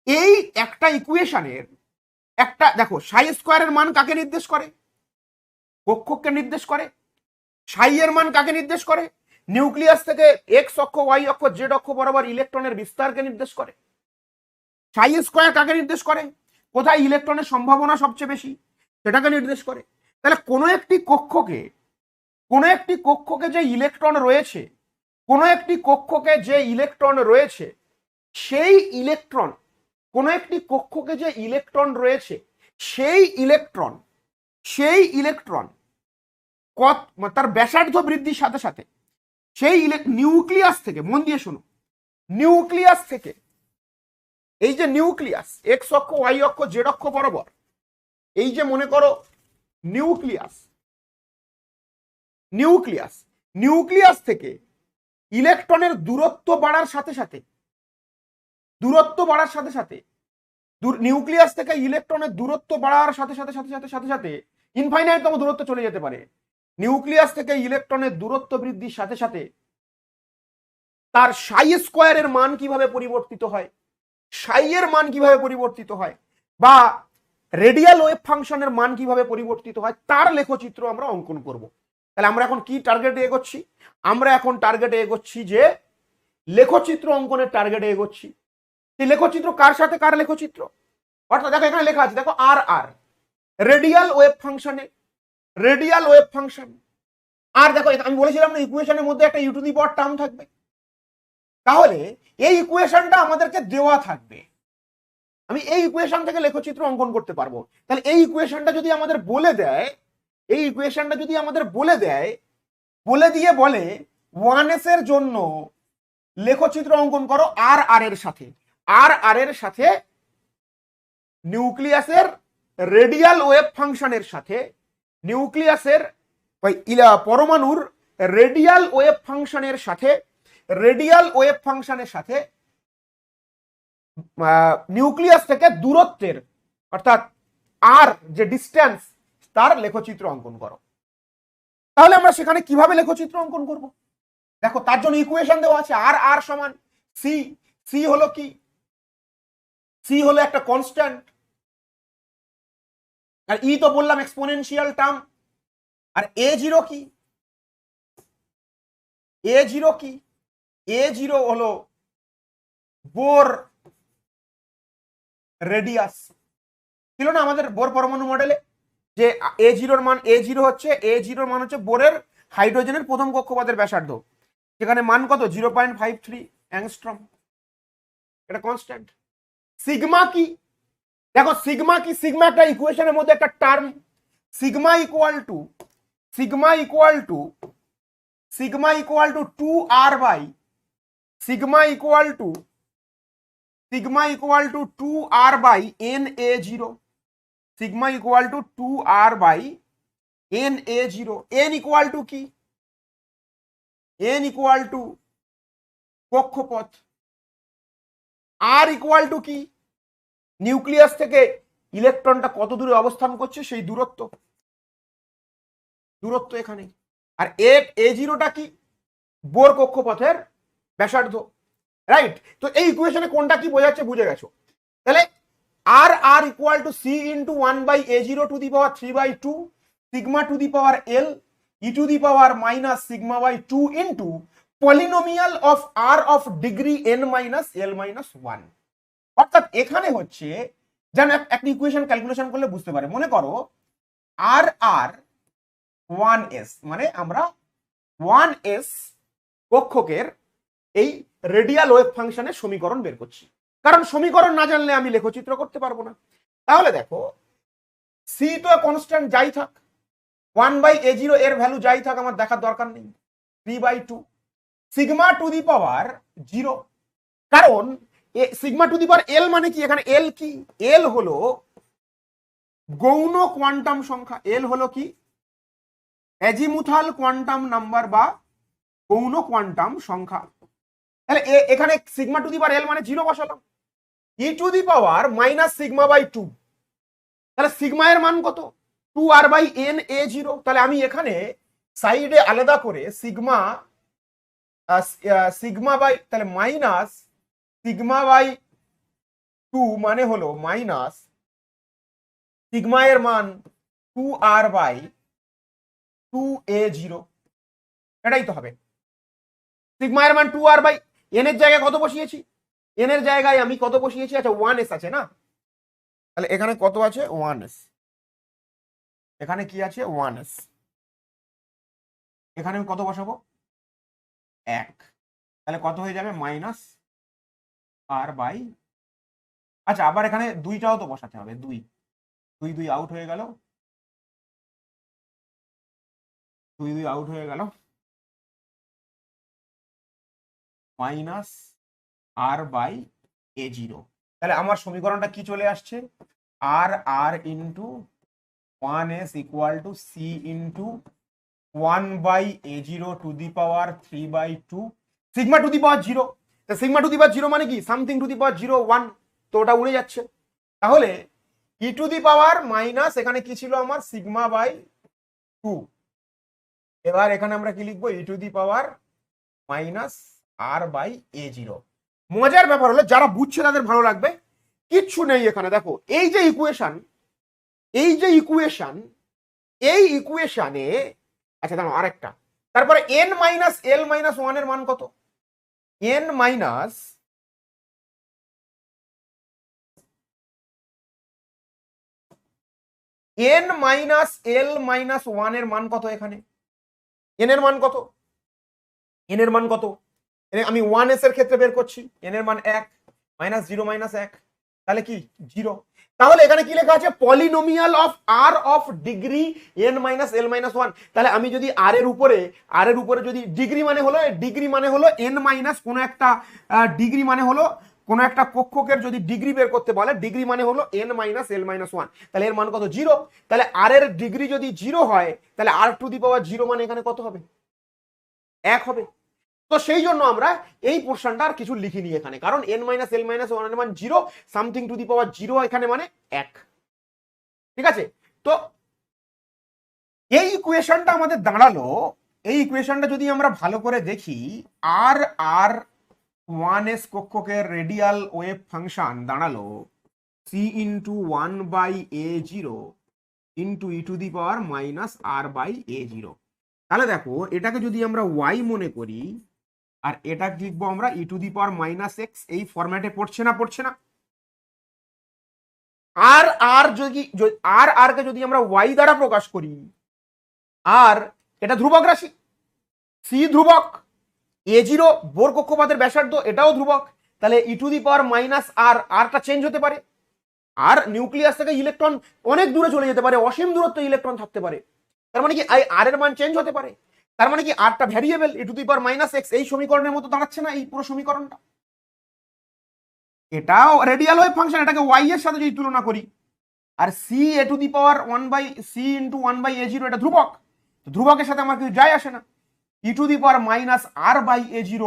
এই একটা ইকুয়েশনের একটা দেখো, সাই স্কোয়ারের মান কাকে নির্দেশ করে? কক্ষককে নির্দেশ করে। সাই এর মান কাকে নির্দেশ করে? নিউক্লিয়াস থেকে এক্স অক্ষ, ওয়াই অক্ষ, জেড অক্ষ বরাবর ইলেকট্রনের বিস্তারকে নির্দেশ করে। সাই স্কোয়ার কাকে নির্দেশ করে? কোথায় ইলেকট্রনের সম্ভাবনা সবচেয়ে বেশি, সেটাকে নির্দেশ করে। তাহলে কোনো একটি কক্ষকে যে ইলেকট্রন রয়েছে, সেই ইলেকট্রন, কোনো একটি কক্ষকে যে ইলেকট্রন রয়েছে, সেই ইলেকট্রন তার ব্যাসার্ধ বৃদ্ধির সাথে সাথে সেই নিউক্লিয়াস থেকে, মন দিয়ে শোনো, নিউক্লিয়াস থেকে, এই যে নিউক্লিয়াস এক্স অক্ষ, ওয়াই অক্ষ, জেড অক্ষ বরাবর, এই যে মনে করো নিউক্লিয়াস থেকে ইলেকট্রনের দূরত্ব বাড়ার সাথে সাথে নিউক্লিয়াস থেকে ইলেকট্রনের দূরত্ব বাড়ার সাথে সাথে ইনফাইনাইটতম দূরত্ব চলে যেতে পারে। নিউক্লিয়াস থেকে ইলেকট্রনের দূরত্ব বৃদ্ধির সাথে সাথে তার সাই স্কোয়ারের মান কিভাবে পরিবর্তিত হয়, বা রেডিয়াল ওয়েভ ফাংশনের মান কিভাবে পরিবর্তিত হয়, তার লেখচিত্র আমরা অঙ্কন করব। তাহলে আমরা এখন কি টার্গেটে এগোচ্ছি? আমরা এখন টার্গেটে এগোচ্ছি যে লেখচিত্র অঙ্কনের টার্গেটে এগোচ্ছি। সেই লেখচিত্র কার সাথে কার লেখচিত্র? অর্থাৎ দেখো এখানে লেখা আছে, দেখো আর আর রেডিয়াল ওয়েভ ফাংশনে, রেডিয়াল ওয়েভ ফাংশন। আর দেখো আমি বলেছিলাম না ইকুয়েশনের মধ্যে একটা U to the power term থাকবে। তাহলে এই ইকুয়েশনটা আমাদেরকে দেওয়া থাকবে, আমি এই ইকুয়েশন থেকে লেখচিত্র অঙ্কন করতে পারবো। তাহলে এই ইকুয়েশনটা যদি আমাদের বলে দেয়, এই ইকুয়েশনটা যদি আমাদের বলে দেয়, বলে দিয়ে বলে 1s এর জন্য লেখচিত্র অঙ্কন করো আর আর এর সাথে, আর আর এর সাথে নিউক্লিয়াসের রেডিয়াল ওয়েভ ফাংশনের সাথে, নিউক্লিয়াসের পরমাণুর রেডিয়াল ওয়েভ ফাংশনের সাথে, রেডিয়াল ওয়েভ ফাংশনের সাথে নিউক্লিয়াস থেকে দূরত্বের অর্থাৎ আর যে ডিস্টেন্স তার লেখচিত্র অঙ্কন করো। তাহলে আমরা সেখানে কিভাবে লেখচিত্র অঙ্কন করব? দেখো তার জন্য ইকুয়েশন দেওয়া আছে, আর আর সমান সি। সি হলো কি? সি হলো একটা কনস্ট্যান্ট, আর ই তো বললাম এক্সপোনেনশিয়াল টার্ম। আর এ জিরো কি? এ জিরো কি? এ জিরো হলো বোর রেডিয়াস। ছিল না আমাদের বোর পরমাণু মডেলে যে এ জিরোর মান, এ জিরো হচ্ছে, এ জিরোর মান হচ্ছে বোরের হাইড্রোজেনের প্রথম কক্ষপথের ব্যাসার্ধ, সেখানে মান কত? 0.53 অ্যাংস্ট্রম। এটা কনস্ট্যান্ট। সিগমা কি? দেখো সিগমা কি? সিগমা একটা ইকুয়েশনের মধ্যে একটা term. Sigma equal to, sigma equal to, sigma equal to 2r by, sigma equal to, sigma equal to 2r by NA0, sigma equal to 2r by NA0। n equal to কি? n equal to কক্ষপথ। r equal to কি? Nucleus থেকে ইলেকট্রনটা কত দূরে অবস্থান করছে সেই দূরত্ব, দূরত্ব এখানে। আর এ জিরোটা কি? বোর কক্ষপথের ব্যাসার্ধ, রাইট? তো এই ইকুয়েশনে কোনটা কি বোঝাচ্ছে বুঝে গেছো। তাহলে আর R equal to C into 1 by A zero to the power 3/2 sigma to the power L E to the power minus sigma by 2 into polynomial of R of degree n minus L minus 1। অর্থাৎ এখানে হচ্ছে যেন একটা equation calculation করলে বুঝতে পারে, মনে করো আর আর 1s, মানে আমরা 1s কক্ষকের এই রেডিয়াল ওয়েভ ফাংশনের সমীকরণ বের করছি, কারণ সমীকরণ না জানলে আমি লেখচিত্র করতে পারবো না। তাহলে দেখো সি তো কনস্ট্যান্ট যাই থাক, 1 বাই এ জিরো এর ভ্যালু যাই থাক, আমার দেখার দরকার নেই, 3/2 সিগমা টু দি পাওয়ার 0, কারণ সিগমা টু দি পাওয়ার এল মানে কি? এখানে এল কি? এল হলো গৌণ কোয়ান্টাম সংখ্যা। এল হলো কি? অ্যাজিমুথাল কোয়ান্টাম নাম্বার বা গৌণ কোয়ান্টাম সংখ্যা। তাহলে এখানে সিগমা টু দি পাওয়ার এল মানে 0 বসালাম, E to the power minus sigma by 2, তাহলে সিগমা এর মান কত? 2r by NA0। তাহলে আমি এখানে সাইডে আলাদা করে সিগমা, সিগমা বাই, তাহলে মাইনাস সিগমা বাই 2 মানে হলো মাইনাস সিগমা এর মান 2r বাই 2A0, এটাই তো হবে। সিগমা এর মান 2r বাই n এর জায়গায় কত বসিয়েছি? n এর জায়গায় আমি কত বসিয়েছি? আচ্ছা 1s আছে না, তাহলে এখানে কত আছে? 1s। এখানে কি আছে? 1s। এখানে আমি কত বসাবো? 1। তাহলে কত হয়ে যাবে? মাইনাস আর বাই, আচ্ছা আবার এখানে 2টাও তো বসাতে হবে, 2 2 2 আউট হয়ে গেল, 2 2 আউট হয়ে গেল, মাইনাস আর বাই A0। তাহলে আমার সমীকরণটা কি চলে আসছে? আর R into 1s equal to C into 1 by A0 to the power 3/2 sigma to the power 0। Sigma to the power 0 মানে কি? সামথিং টু দি পাওয়ার 0 1, তো ওটা উড়ে যাচ্ছে। তাহলে E to the power minus, এখানে কি ছিল আমার? Sigma by 2। এবার এখানে আমরা কি লিখবো? E to the power minus R by A0। মজার ব্যাপার হলো যারা বুঝছে তাদের ভালো লাগবে, কিচ্ছু নেই এখানে। দেখো এই যে ইকুয়েশন, এই যে ইকুয়েশন, এই ইকুয়েশনে আচ্ছা দাঁড়াও আরেকটা, তারপরে n মাইনাস l মাইনাস 1 এর মান কত? n minus n minus l minus 1 এর মান কত? এখানে n এর মান কত? n এর মান কত? আমি 1s এর ক্ষেত্রে বের করছি, n এর মান 1 মাইনাস 0 মাইনাস 1, তাহলে কি 0। তাহলে এখানে কি লেখা আছে? Polynomial of r of degree n minus l minus 1। তাহলে আমি যদি r এর উপরে যদি ডিগ্রি মানে হলো n মাইনাস কোন একটা ডিগ্রি মানে হলো কোন একটা কক্ষকের যদি ডিগ্রি বের করতে বলে, ডিগ্রি মানে হলো n মাইনাস l মাইনাস 1, তাহলে এর মান কত? 0। তাহলে r এর ডিগ্রি যদি 0 হয় তাহলে r টু দি পাওয়ার 0 মানে এখানে কত হবে? 1 হবে। তো সেই জন্য আমরা এই পোর্শনটা আর কিছু লিখিনি এখানে, কারণ n মাইনাস l মাইনাস 1 এর মান 0, সামথিং টু দি পাওয়ার 0 এখানে মানে 1। ঠিক আছে, তো এই ইকুয়েশনটা আমাদের দাঁড়ালো, এই ইকুয়েশনটা যদি আমরা ভালো করে দেখি, আর আর 1s কক্ষকের রেডিয়াল ওয়েভ ফাংশন দাঁড়ালো c into 1/a0 into E to the power minus r/a0। তাহলে দেখো এটাকে যদি আমরা y মনে করি আর এটা লিখবো আমরা E to the power minus X, এই ফরম্যাটে পড়ছে না? আর আর কে যদি আমরা y দ্বারা প্রকাশ করি, আর এটা ধ্রুবক রাশি, সি ধ্রুবক, a0 বোর কক্ষপথের ব্যাসার্ধ এটাও ধ্রুবক, তাহলে E to the power minus আরটা চেঞ্জ হতে পারে। আর নিউক্লিয়াস থেকে ইলেকট্রন অনেক দূরে চলে যেতে পারে, অসীম দূরত্ব ইলেকট্রন থাকতে পারে, তার মানে কি আর এর মান চেঞ্জ হতে পারে, তার মানে কি আরটা variable E to the power minus X. এই সমীকরণের মতো দাঁড়াচ্ছে না এই পুরো সমীকরণটা? এটাও রেডিয়াল ওয়েভ ফাংশন, এটাকে ওয়াই এর সাথে যদি তুলনা করি, আর C A to the power 1/c into 1/a0 এটা ধ্রুবক, ধ্রুবকের সাথে আমার কিছু যায় আসে না। E to the power minus r/a0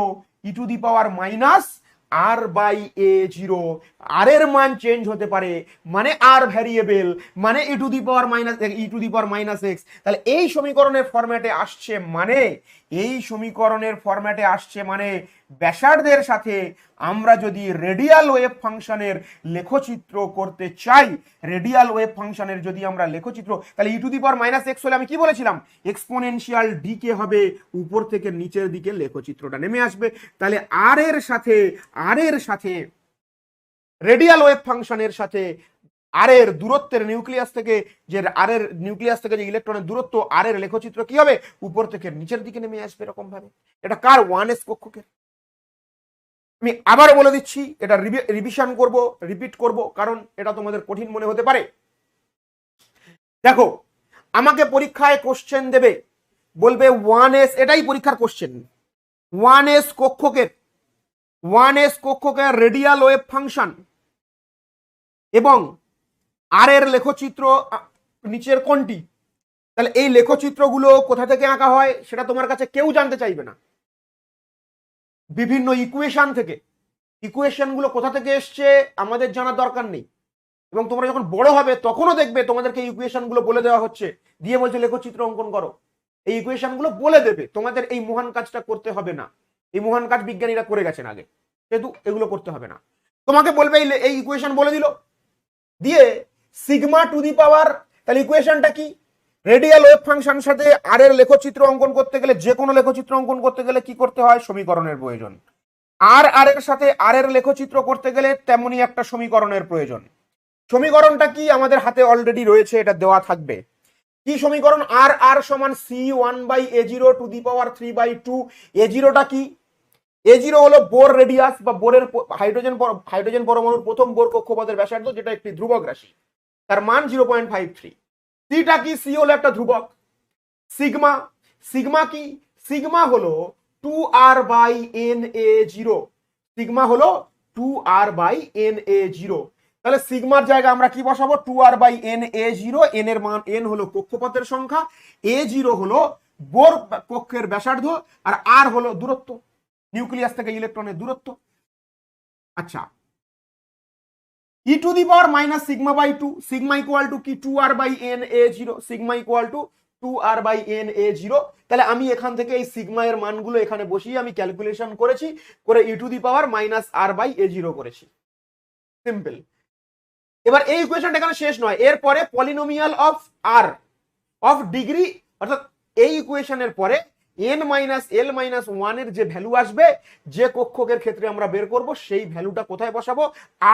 E to the power minus r/a0, R এর মান চেঞ্জ হতে পারে মানে আর ভ্যারিয়েবল মানে E to the power minus X. তাহলে এই সমীকরণের ফরম্যাটে আসছে মানে ব্যাসার্ধের সাথে আমরা যদি রেডিয়াল ওয়েভ ফাংশনের লেখচিত্র করতে চাই, রেডিয়াল ওয়েভ ফাংশনের যদি আমরা লেখচিত্র, তাহলে E to the power minus X হলে আমি কি বলেছিলাম? এক্সপোনেনশিয়াল ডিকে হবে, উপর থেকে নিচের দিকে লেখচিত্রটা নেমে আসবে। তাহলে আর এর সাথে রেডিয়াল ওয়েভ ফাংশনের সাথে আর এর দূরত্বের নিউক্লিয়াস থেকে যে ইলেকট্রনের দূরত্ব, আর এর লেখচিত্র কি হবে? উপর থেকে নিচের দিকে নেমে আসবে এরকম ভাবে। এটা কার? 1s কক্ষকের। আমি আবার বলে দিচ্ছি, এটা রিপিট করব কারণ এটা তোমাদের কঠিন মনে হতে পারে। দেখো আমাকে পরীক্ষায় কোশ্চেন দেবে, বলবে 1s, এটাই পরীক্ষার কোশ্চেন, 1s কক্ষকের রেডিয়াল ওয়েভ ফাংশন এবং আর এর লেখচিত্র নিচের কোনটি? তাহলে এই লেখচিত্রগুলো কোথা থেকে আঁকা হয় সেটা তোমার কাছে কেউ জানতে চাইবে না, বিভিন্ন ইকুয়েশন থেকে। ইকুয়েশনগুলো কোথা থেকে এসছে আমাদের জানার দরকার নেই, এবং তোমরা যখন বড় হবে তখনও দেখবে তোমাদেরকে এই ইকুয়েশনগুলো বলে দেওয়া হচ্ছে, দিয়ে বলছে লেখচিত্র অঙ্কন করো। এই ইকুয়েশনগুলো বলে দেবে, তোমাদের এই মহান কাজটা করতে হবে না, এই মহান কাজ বিজ্ঞানীরা করে গেছেন আগে, সেহেতু এগুলো করতে হবে না। তোমাকে বলবে এই ইকুয়েশন বলে দিল, দিয়ে সিগমা টু দি পাওয়ার, তাহলে ইকুয়েশনটা কি? রেডিয়াল ওয়েভ ফাংশনের সাথে আর এর লেখচিত্র অঙ্কন করতে গেলে, যে কোনো লেখচিত্র অঙ্কন করতে গেলে কি করতে হয়? সমীকরণের প্রয়োজন। আর এর সাথে আর এর লেখচিত্র করতে গেলে তেমনি একটা সমীকরণের প্রয়োজন। সমীকরণটা কি? আমাদের হাতে অলরেডি রয়েছে, এটা দেওয়া থাকবে। কি সমীকরণ? আর সমান c1/a0 টু দি পাওয়ার 3/2। a0টা কি? a0 হলো বোর রেডিয়াস বা বোরের হাইড্রোজেন পরমাণুর প্রথম বোর কক্ষপথের ব্যাসার্ধ, যেটা একটি ধ্রুবক রাশি, তার মান 0.53। সিটা কি? সি হলো একটা ধ্রুবক। সিগমা কি? সিগমা হলো 2r/na0, সিগমা হলো 2r/na0। তাহলে সিগমার জায়গা আমরা কি বসাবো? 2r/na0। এর মান, n হলো কক্ষপথের সংখ্যা, a0 হলো বোর কক্ষের ব্যাসার্ধ, আর r হলো দূরত্ব, নিউক্লিয়াস থেকে ইলেকট্রনের দূরত্ব। আচ্ছা, E to the power minus সিগমা/2, সিগমা ইকুয়াল টু কি? 2r/na0, sigma equal two 2r/na0। তাহলে আমি এখান থেকে এই সিগমা এর মানগুলো এখানে বসিয়ে আমি ক্যালকুলেশন করেছি, করে ই to the power minus r/a0 করেছি। সিম্পল। এবার এই ইকুয়েশনটা এখানে শেষ নয়, এরপরে polynomial of R of degree, অর্থাৎ এই ইকুয়েশনের পরে n মাইনাস এল মাইনাস ওয়ানের যে ভ্যালু আসবে, যে কক্ষকের ক্ষেত্রে আমরা বের করব, সেই ভ্যালুটা কোথায় বসাবো,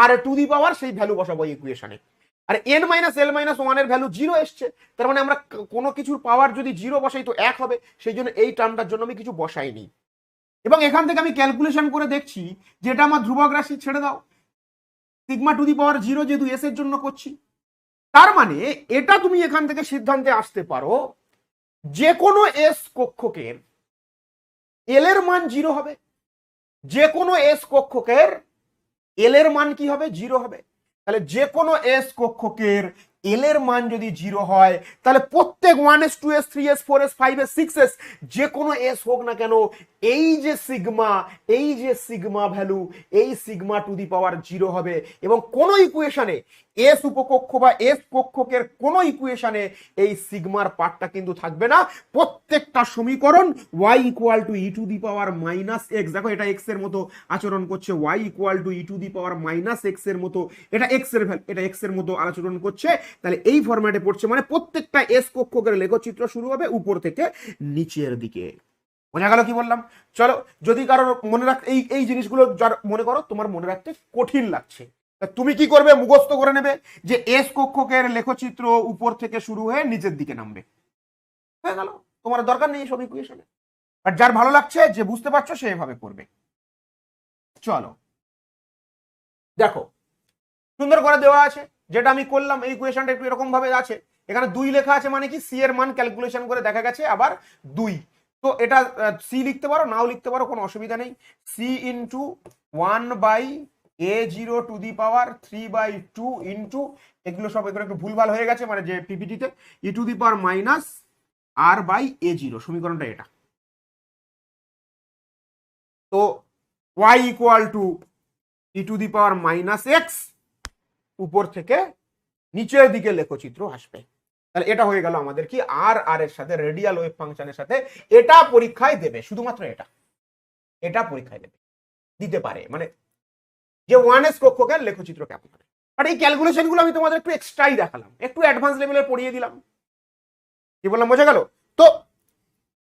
আর টু দি পাওয়ার সেই ভ্যালু বসাবো এই ইকুয়েশনে। আর n মাইনাস এল মাইনাস ওয়ানের ভ্যালু 0 এসছে, তার মানে আমরা কোনো কিছুর পাওয়ার যদি 0 বসাই তো 1 হবে, সেই জন্য এই টার্মটার জন্য আমি কিছু বসাইনি। এবং এখান থেকে আমি ক্যালকুলেশন করে দেখছি যে এটা আমার ধ্রুবক রাশি, ছেড়ে দাও, সিগমা টু দি পাওয়ার 0 যেহেতু এস এর জন্য করছি, তার মানে এটা তুমি এখান থেকে সিদ্ধান্তে আসতে পারো যে কোনো এস কক্ষকের এল এর মান 0 হবে, যে কোনো এস কক্ষকের এল এর মান কি হবে, 0 হবে। তাহলে যে কোনো এস কক্ষকের এল এর মান যদি 0 হয়, তাহলে প্রত্যেক 1s 2s 3s 4s 5s 6s যে কোনো এস হোক না কেন, এই যে সিগমা ভ্যালু, এই সিগমা টু দি পাওয়ার 0 হবে। এবং কোন ইকুয়েশনে এস উপকক্ষ বা এস কক্ষকের কোন ইকুয়েশনে এই সিগমার পার্টটা কিন্তু থাকবে না। প্রত্যেকটা সমীকরণ y equal to e to the power minus x, দেখো এটা এক্স এর মতো আচরণ করছে, y equal to e to the power minus x এর মতো, এটা এক্স এর এটা এক্স এর মতো আচরণ করছে। তাহলে এই ফরম্যাটে পড়ছে, মানে প্রত্যেকটা এস কক্ষকের লেখচিত্র শুরু হবে উপর থেকে নিচের দিকে। বোঝা গেল কি বললাম? চলো, যদি কারোর মনে রাখ এই জিনিসগুলো যার মনে করো তোমার মনে রাখতে কঠিন লাগছে, তুমি কি করবে, মুখস্থ করে নেবে যে এস কক্ষকের লেখচিত্র উপর থেকে শুরু হয়ে নিচের দিকে নামবে, হয়ে গেল। তোমার দরকার নেই সব ইকুয়েশনে, আর যার ভালো লাগছে, যে বুঝতে পারছো, সে এভাবে করবে। চলো দেখো, সুন্দর করে দেওয়া আছে, যেটা আমি করলাম এই ইকুয়েশনটা একটু এরকম ভাবে আছে। এখানে 2 লেখা আছে, মানে কি সি এর মান ক্যালকুলেশন করে দেখা গেছে আবার 2, তো এটা সি লিখতে পারো, নাও লিখতে পারো, কোনো অসুবিধা নেই। C into 1/a0 to the power 3/2 into, এগুলো সব এগুলো একটু ভুলভাল হয়ে গেছে, মানে যে পিপিটিতে, ই to the power minus r/a0, সমীকরণটা এটা। তো y equal to e to the power minus x, উপর থেকে নিচের দিকে লেখচিত্র আসবে। তাহলে এটা হয়ে গেল আমাদের কি, আর এর সাথে রেডিয়াল ওয়েভ ফাংশনের সাথে। এটা পরীক্ষায় দেবে, শুধুমাত্র এটা পরীক্ষায় দেবে, দিতে পারে, মানে যে 1s কক্ষকের লেখচিত্র কেমন হবে। আর এই ক্যালকুলেশন গুলো আমি তোমাদের একটু এক্সট্রাই দেখালাম, একটু অ্যাডভান্স লেভেলের পড়িয়ে দিলাম। কি বললাম, বোঝা গেল? তো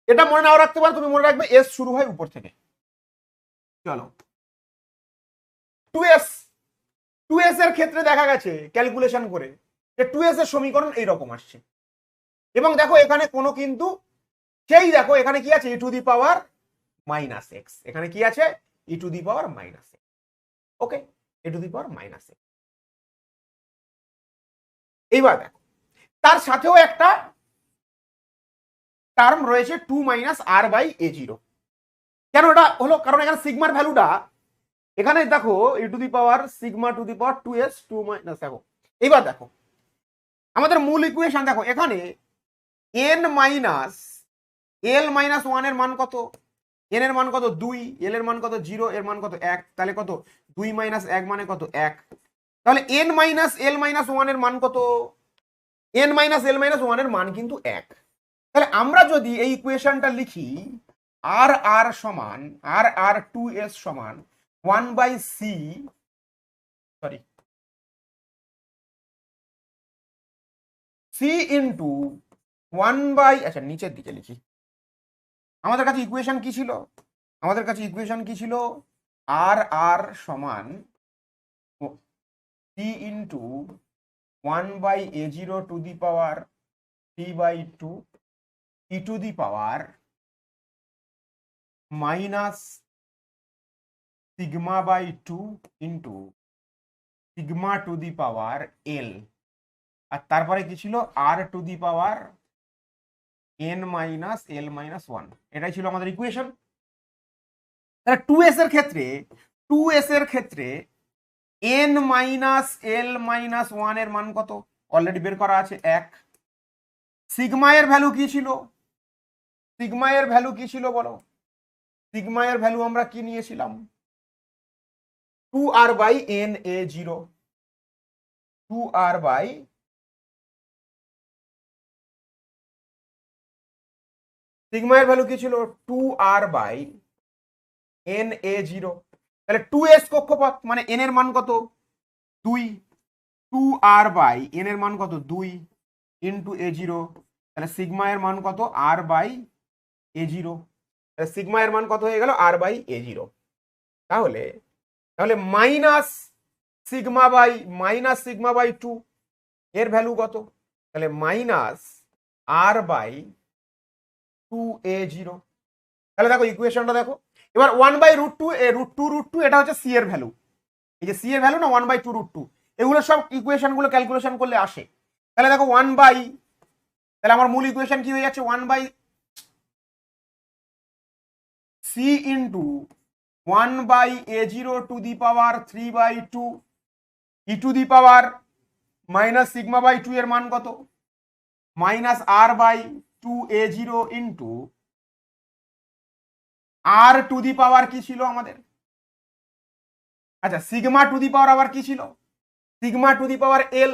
এটা মনে নাও রাখতে পারো, তুমি মনে রাখবে এস শুরু হয় উপর থেকে। চলো 2s এর ক্ষেত্রে দেখা গেছে ক্যালকুলেশন করে যে 2s এর সমীকরণ এইরকম আসছে। এবং দেখো এখানে কোনো কিন্তু সেই, দেখো এখানে কি আছে, E to the power minus X, এখানে কি আছে, E to the power minus X, okay, E to the power minus X. এইবার দেখো তার সাথেও একটা টার্ম রয়েছে 2 মাইনাস r/a0। কেন এটা হলো, কারণ এখানে সিগমার ভ্যালুটা, এখানে দেখো E to the power sigma to the power 2s 2 minus, দেখো এইবার দেখো আমাদের মূল ইকুয়েশন, দেখো এখানে n মাইনাস এল মাইনাস 1 এর মান কত, n এর মান কত 2, l এর মান কত 0, এর মান কত 1, তাহলে কত 2 মাইনাস 1 মানে কত 1। তাহলে n মাইনাস এল মাইনাস 1 এর মান কত, n মাইনাস এল মাইনাস 1 এর মান কিন্তু 1। তাহলে আমরা যদি এই ইকুয়েশনটা লিখি, r সমান r2s সমান 1/c, সরি, c ইন্টু 1/, আচ্ছা নিচের দিকে লিখি, আমাদের কাছে ইকুয়েশন কি ছিল, r সমান c into 1/a0 to the power 3/2 E to the power minus সিগমা/2 into sigma to the power L, আর তারপরে কি ছিল, R to the power n minus L minus 1, এটাই ছিল আমাদের ইকুয়েশন। তাহলে 2s এর ক্ষেত্রে n মাইনাস এল মাইনাস 1 এর মান কত, অলরেডি বের করা আছে 1। সিগমা এর ভ্যালু কি ছিল, বলো, সিগমা এর ভ্যালু আমরা কি নিয়েছিলাম, 2r/na0, 2r/ সিগমা এর ভ্যালু কি ছিল, 2r/na0। তাহলে 2s কক্ষপথ মানে n এর মান কত 2, 2r/n এর মান কত 2 ইন্টু a0, তাহলে সিগমা এর মান কত আর বাই এ জিরো, সিগমা এর মান কত হয়ে গেল আর বাই এ জিরো। তাহলে তাহলে মাইনাস সিগমা বাই টু এর ভ্যালু কত, তাহলে minus R by two a zero. তাহলে দেখো ইকুয়েশনটা দেখো, এবার 1/√2 √2 এটা হচ্ছে সি এর ভ্যালু, এই যে সি এর ভ্যালু না 1/2√2, এগুলো সব ইকুয়েশন গুলো ক্যালকুলেশন করলে আসে। তাহলে দেখো তাহলে আমার মূল ইকুয়েশন কি হয়ে যাচ্ছে 1/c into 1/a0 to the power 3/2 E to the power minus sigma by 2 এর মান কত minus R by 2a0 into R to the power কি ছিল আমাদের, আচ্ছা সিগমা টু দি পাওয়ার আবার কি ছিল, সিগমা টু দি পাওয়ার এল।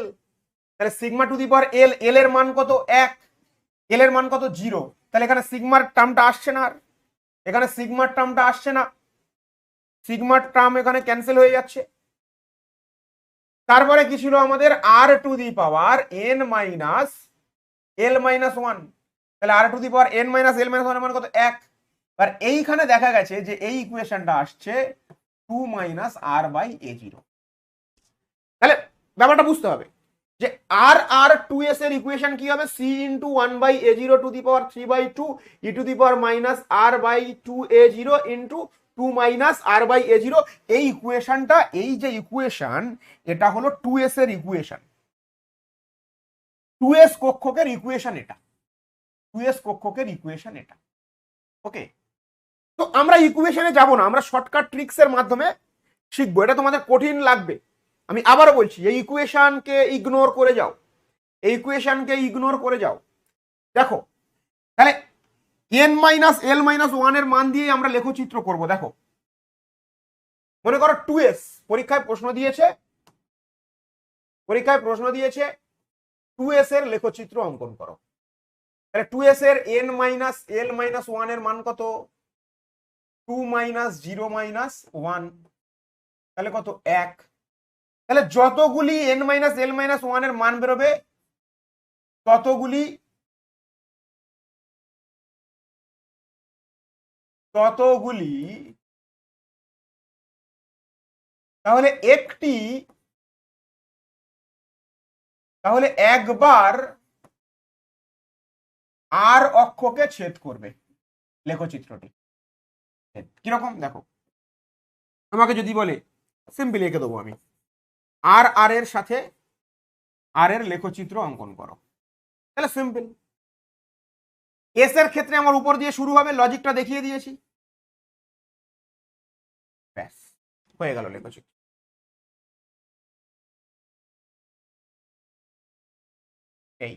তাহলে সিগমা টু দি পাওয়ার এল এর মান কত 1, এল এর মান কত 0। তাহলে এখানে সিগমার টার্মটা আসছে না, আর এখানে সিগমার টার্মটা আসছে না, সিগমার টার্ম এখানে ক্যান্সেল হয়ে যাচ্ছে। তারপরে কি ছিল আমাদের R to the power N minus L minus 1, তাহলে R to the power N minus L minus 1 এর মান কত 1। আর এইখানে দেখা গেছে যে এই ইকুয়েশনটা আসছে 2 minus R by A zero. তাহলে ব্যাপারটা বুঝতে হবে যে আর 2s এর ইকুয়েশন কি হবে, c into 1/a0 to the power 3/2 E to the power minus R by 2a0 into 2 minus R by a0। এই ইকুয়েশনটা, এই যে ইকুয়েশন, এটা হলো 2s এর ইকুয়েশন, 2s কক্ষকের ইকুয়েশন এটা, 2s কক্ষকের ইকুয়েশন এটা। ওকে, তো আমরা ইকুয়েশনে যাব না, আমরা শর্টকাট ট্রিক্স এর মাধ্যমে শিখবো। এটা তোমাদের কঠিন লাগবে, আমি আবারও বলছি এই ইকুয়েশনকে ইগনোর করে যাও, এই ইকুয়েশনকে ইগনোর করে যাও। দেখো তাহলে n মাইনাস এল মাইনাস 1 এর মান দিয়ে আমরা লেখচিত্র করব। দেখো মনে করো 2s, পরীক্ষায় প্রশ্ন দিয়েছে 2s এর লেখচিত্র অঙ্কন করো। তাহলে 2s এর n মাইনাস এল মাইনাস 1 এর মান কত 2 মাইনাস 0 মাইনাস 1, তাহলে কত 1। তাহলে যতগুলি n মাইনাস এল মাইনাস 1 এর মান বেরোবে ততগুলি তাহলে একবার আর অক্ষকে ছেদ করবে লেখচিত্রটি। কিরকম দেখো, আমাকে যদি বলে সিম্পলি এঁকে দেবো আমি, আর এর সাথে আর এর লেখচিত্র অঙ্কন করো, তাহলে সিম্পল। এস এর ক্ষেত্রে আমার উপর দিয়ে শুরু হবে, লজিকটা দেখিয়ে দিয়েছি, ব্যাস হয়ে গেল লেখচিত্র। এই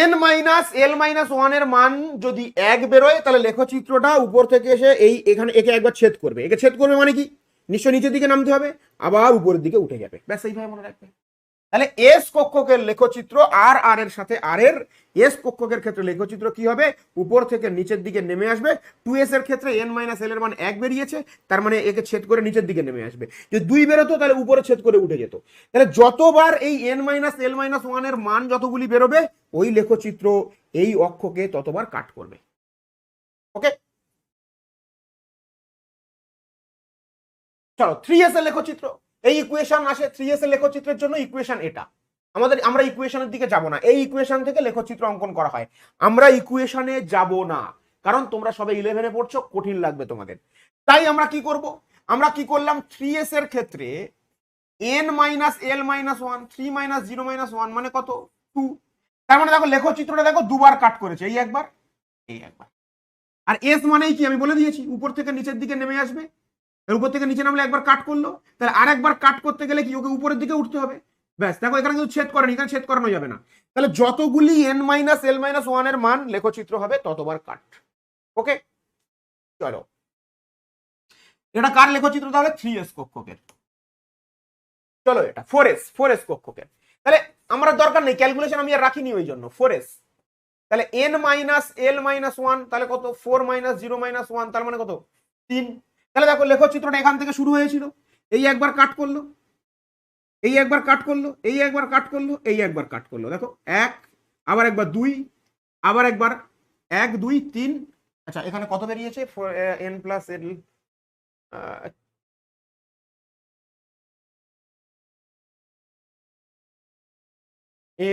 n মাইনাস এল মাইনাস 1 এর মান যদি 1 বেরোয়, তাহলে লেখচিত্রটা উপর থেকে এসে এই এখানে একে একবার ছেদ করবে। একে ছেদ করবে মানে কি, নিশ্চয় নিচের দিকে নামতে হবে, আবার উপরের দিকে উঠে যাবে, ব্যাস এইভাবে মনে রাখবে। তাহলে এস কক্ষকের লেখচিত্র আর এর সাথে আর এর এস কক্ষকের ক্ষেত্রে লেখচিত্র কি হবে, উপর থেকে নিচের দিকে নেমে আসবে। 2s এর ক্ষেত্রে n মাইনাস এল এর মান 1 বেরিয়েছে, তার মানে একে ছেদ করে নিচের দিকে নেমে আসবে। যদি 2 বেরোতো তাহলে উপরে ছেদ করে উঠে যেত। তাহলে যতবার এই n মাইনাস এল মাইনাস 1 এর মান যতগুলি বেরোবে, ওই লেখচিত্র এই অক্ষকে ততবার কাট করবে। ওকে, চলো 3s এর লেখচিত্র, এই ইকুয়েশন আসে 3s এর লেখচিত্রের জন্য, ইকুয়েশন এটা আমরা ইকুয়েশনের দিকে যাব না, এই ইকুয়েশন থেকে লেখচিত্র অঙ্কন করা হয়। আমরা ইকুয়েশনে যাব না, কারণ তোমরা সবাই 11-এ পড়ছো, কঠিন লাগবে তোমাদের। তাই আমরা কি করব, আমরা কি করলাম 3s এর ক্ষেত্রে n minus L minus 1, 3 minus 0 minus 1 মানে কত 2। তার মানে দেখো লেখচিত্রটা দেখো দুবার কাট করেছে, এই একবার এই একবার। আর এস মানেই কি আমি বলে দিয়েছি, উপর থেকে নিচের দিকে নেমে আসবে, উপর থেকে নিচে নামলে একবার কাট করলো, তাহলে আরেকবার কাট করতে গেলে কি ওকে উপরের দিকে উঠতে হবে, ব্যাস। দেখো এখানে কিন্তু ছেদ করেনি, এখানে ছেদ করানো যাবে না। তাহলে যতগুলি n মাইনাস এল মাইনাস 1 এর মান লেখচিত্র হবে ততবার কাট। ওকে, চলো এটা কার লেখচিত্র, তাহলে 3s কক্ষকের। চলো এটা 4s কক্ষকের। তাহলে আমরা দরকার নেই ক্যালকুলেশন, আমি আর রাখিনি ওই জন্য 4s। তাহলে n মাইনাস এল মাইনাস 1 তাহলে কত 4 মাইনাস 0 মাইনাস 1, তার মানে কত 3। তাহলে দেখো লেখচিত্রটা এখান থেকে শুরু হয়েছিল, এই একবার কাট করলো, এই একবার কাট করলো, এই একবার কাট করলো, এই একবার কাট করলো, দেখো 1 আবার একবার 2, আবার একবার 1 2 3। আচ্ছা এখানে কত বেরিয়েছে? n plus L,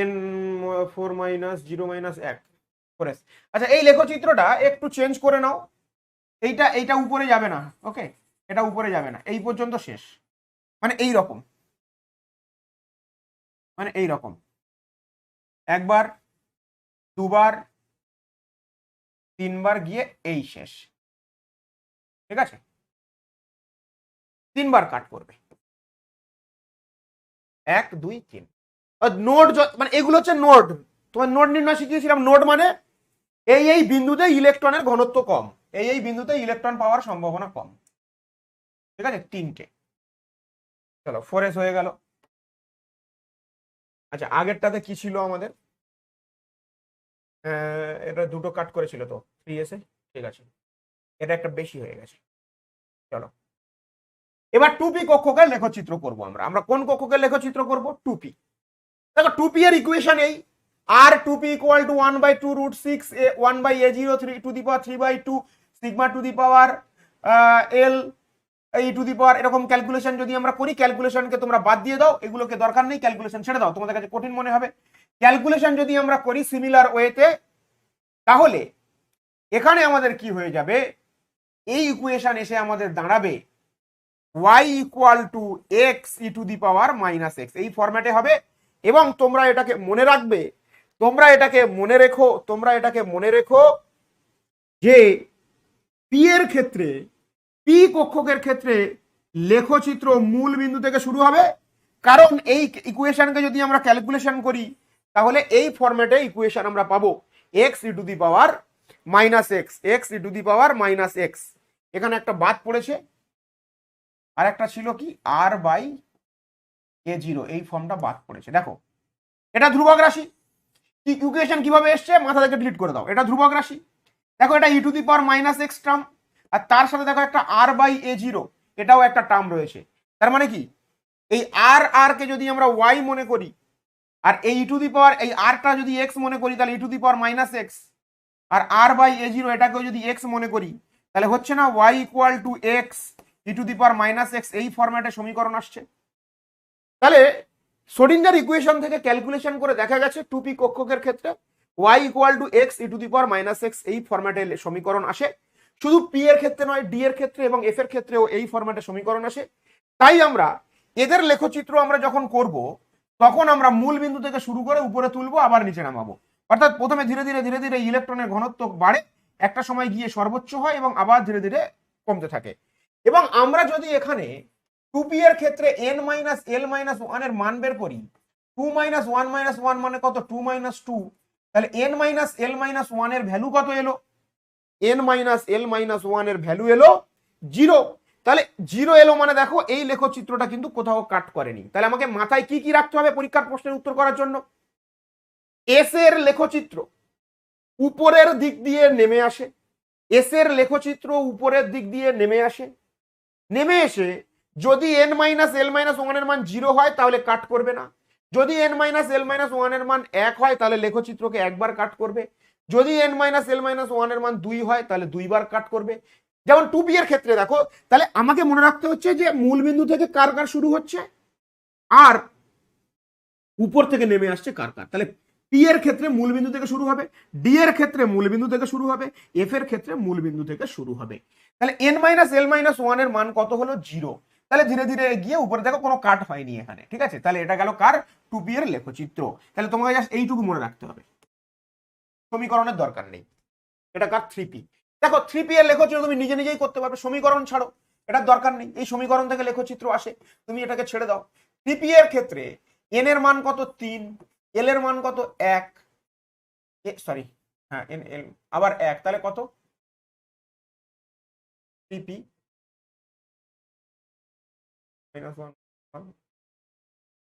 n 4 minus 0 minus 1 4s। আচ্ছা এই লেখচিত্রটা একটু চেঞ্জ করে নাও। এইটা উপরে যাবে না, ওকে, এটা উপরে যাবে না, এই পর্যন্ত শেষ। মানে এই রকম, মানে এই রকম, একবার, দুবার, তিনবার গিয়ে এই শেষ, ঠিক আছে? তিনবার কাট করবে, 1 2 3। নোড মানে এগুলো হচ্ছে নোড। তোমার নোড নির্ণয় শিখিয়েছিলাম। নোড মানে এই বিন্দুতে ইলেকট্রনের ঘনত্ব কম, এই বিন্দুতে ইলেকট্রন পাওয়ার সম্ভাবনা কম, ঠিক আছে? তিনটে। চলো 4s হয়ে গেল। আচ্ছা আগেরটাতে কি ছিল আমাদের? এটা দুটো কাট করেছিল তো 3s এ, ঠিক আছে, এটা একটা বেশি হয়ে গেছে। চলো এবার 2p কক্ষকের লেখচিত্র করব। আমরা কোন কক্ষকের লেখচিত্র করব? 2p। দেখো 2p এর ইকুয়েশন এই, R 2p equal to 1/2 root 6 1/a0 3 to the power 3/2 sigma to the power L এই টু দি পাওয়ার। এরকম ক্যালকুলেশন যদি আমরা করি, ক্যালকুলেশনকে তোমরা বাদ দিয়ে দাও, এগুলোকে দরকার নেই, ক্যালকুলেশন ছেড়ে দাও, তোমাদের কাছে কঠিন মনে হবে। ক্যালকুলেশন যদি আমরা করি সিমিলার ওয়েতে, তাহলে এখানে আমাদের কি হয়ে যাবে? এই ইকুয়েশন এসে আমাদের দাঁড়াবে y equal to X E to the power minus X, এই ফরম্যাটে হবে। এবং তোমরা এটাকে মনে রাখবে, তোমরা এটাকে মনে রেখো যে পি এর ক্ষেত্রে, পি কক্ষকের ক্ষেত্রে লেখচিত্র মূল বিন্দু থেকে শুরু হবে। কারণ এই ইকুয়েশনকে যদি আমরা ক্যালকুলেশন করি, তাহলে এই ফরম্যাটে ইকুয়েশন আমরা পাবো x E to the power minus x, x E to the power minus X. এখানে একটা বাদ পড়েছে, আর একটা ছিল কি r/a0, এই ফর্মটা বাদ পড়েছে। দেখো এটা ধ্রুবক রাশি, ইকুয়েশন কিভাবে এসছে মাথা থেকে ডিলিট করে দাও, এটা ধ্রুবক রাশি। দেখো এটা E to the power minus X term, আর তার সাথে দেখো একটা r/a0, এটাও একটা টার্ম রয়েছে। তার মানে কি, এই আর কে যদি আমরা ওয়াই মনে করি, আর এই টু দি পাওয়ার এই আরটা যদি এক্স মনে করি, তাহলে E to the power minus X, আর r/a0 এটাকেও যদি এক্স মনে করি, তাহলে হচ্ছে না Y equal to X E to the power minus X, এই ফরম্যাটে সমীকরণ আসছে। তাহলে সোডিঞ্জার ইকুয়েশন থেকে ক্যালকুলেশন করে দেখা গেছে 2p কক্ষকের ক্ষেত্রে y equal to X E to the power minus X, এই ফরম্যাটে সমীকরণ আসে। শুধু p এর ক্ষেত্রে নয়, d এর ক্ষেত্রে এবং f এর ক্ষেত্রেও এই ফরম্যাটে সমীকরণ আসে। তাই আমরা এদের লেখচিত্র আমরা যখন করব, তখন আমরা মূল বিন্দু থেকে শুরু করে উপরে তুলবো, আবার নিচে নামাবো। অর্থাৎ প্রথমে ধীরে ধীরে ইলেকট্রনের ঘনত্ব বাড়ে, একটা সময় গিয়ে সর্বোচ্চ হয় এবং আবার ধীরে ধীরে কমতে থাকে। এবং আমরা যদি এখানে 2p এর ক্ষেত্রে n মাইনাস l মাইনাস 1 এর মান বের করি, 2 মাইনাস 1 মাইনাস 1 মানে কত? 2 মাইনাস 2। তাহলে n মাইনাস l মাইনাস 1 এর ভ্যালু কত এলো? n মাইনাস l মাইনাস 1 এর ভ্যালু এলো 0। তাহলে 0 এলো মানে দেখো এই লেখচিত্রটা কিন্তু কোথাও কাট করেনি। তাহলে আমাকে মাথায় কি কি রাখতে হবে পরীক্ষার প্রশ্নের উত্তর করার জন্য? এস এর লেখচিত্র উপরের দিক দিয়ে নেমে আসে, এস এর লেখচিত্র উপরের দিক দিয়ে নেমে আসে, নেমে এসে যদি n মাইনাস l মাইনাস 1 এর মান 0 হয় তাহলে কাট করবে না, যদি n মাইনাস l মাইনাস 1 এর মান 1 হয় তাহলে লেখচিত্রকে একবার কাট করবে, যদি n মাইনাস l মাইনাস 1 এর মান 2 হয় তাহলে দুইবার কাট করবে। যেমন 2p এর ক্ষেত্রে দেখো, তাহলে আমাকে মনে রাখতে হচ্ছে যে মূল বিন্দু থেকে কার কার শুরু হচ্ছে আর উপর থেকে নেমে আসছে কার কার। তাহলে পি এর ক্ষেত্রে মূল বিন্দু থেকে শুরু হবে, ডি এর ক্ষেত্রে মূল বিন্দু থেকে শুরু হবে, এফ এর ক্ষেত্রে মূল বিন্দু থেকে শুরু হবে। তাহলে n মাইনাস l মাইনাস 1 এর মান কত হলো? 0। তাহলে ধীরে ধীরে গিয়ে উপরে দেখো কোনো কাট হয়নি এখানে, ঠিক আছে? তাহলে এটা গেল কার? 2p এর লেখচিত্র। তাহলে তোমাকে জাস্ট এইটুকু মনে রাখতে হবে, সমীকরণের দরকার নেই। এটা কার? 3p। দেখো 3p এর লেখচিত্র তুমি নিজে নিজেই করতে পারবে, সমীকরণ ছাড়ো, এটার দরকার নেই। এই সমীকরণ থেকে লেখচিত্র আসে, তুমি এটাকে ছেড়ে দাও। 3p এর ক্ষেত্রে n এর মান কত? 3, l এর মান কত? 1, সরি হ্যাঁ n l আবার 1, তাহলে কত? 3p minus 1,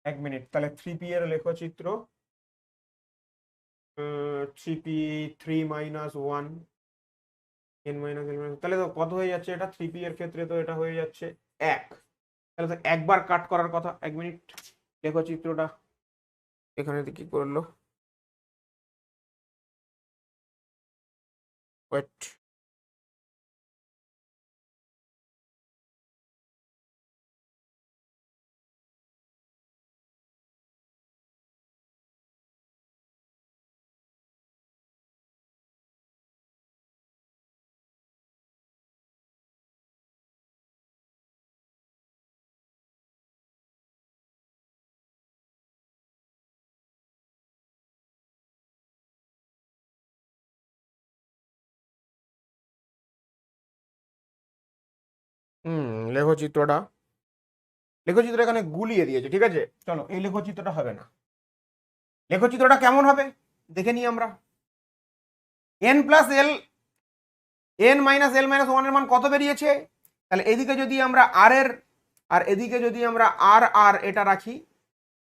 1 minute. তাহলে 3p এর লেখচিত্র 3p 3 minus 1 n minus l minus, তাহলে তো কত হয়ে যাচ্ছে এটা? 3p এর ক্ষেত্রে তো এটা হয়ে যাচ্ছে 1। তাহলে তো একবার কাট করার কথা। 1 মিনিট, লেখচিত্রটা এখানে কি করলো? ওয়েট, লেখচিত্রটা লেখচিত্র এখানে গুলিয়ে দিয়েছে, ঠিক আছে। চলো, এই লেখচিত্রটা হবে না। লেখচিত্রটা কেমন হবে দেখে নিই আমরা। N plus L, N minus L minus one এর মান কত বেরিয়েছে? তাহলে এদিকে যদি আমরা আর এর, আর এদিকে যদি আমরা আর আর এটা রাখি,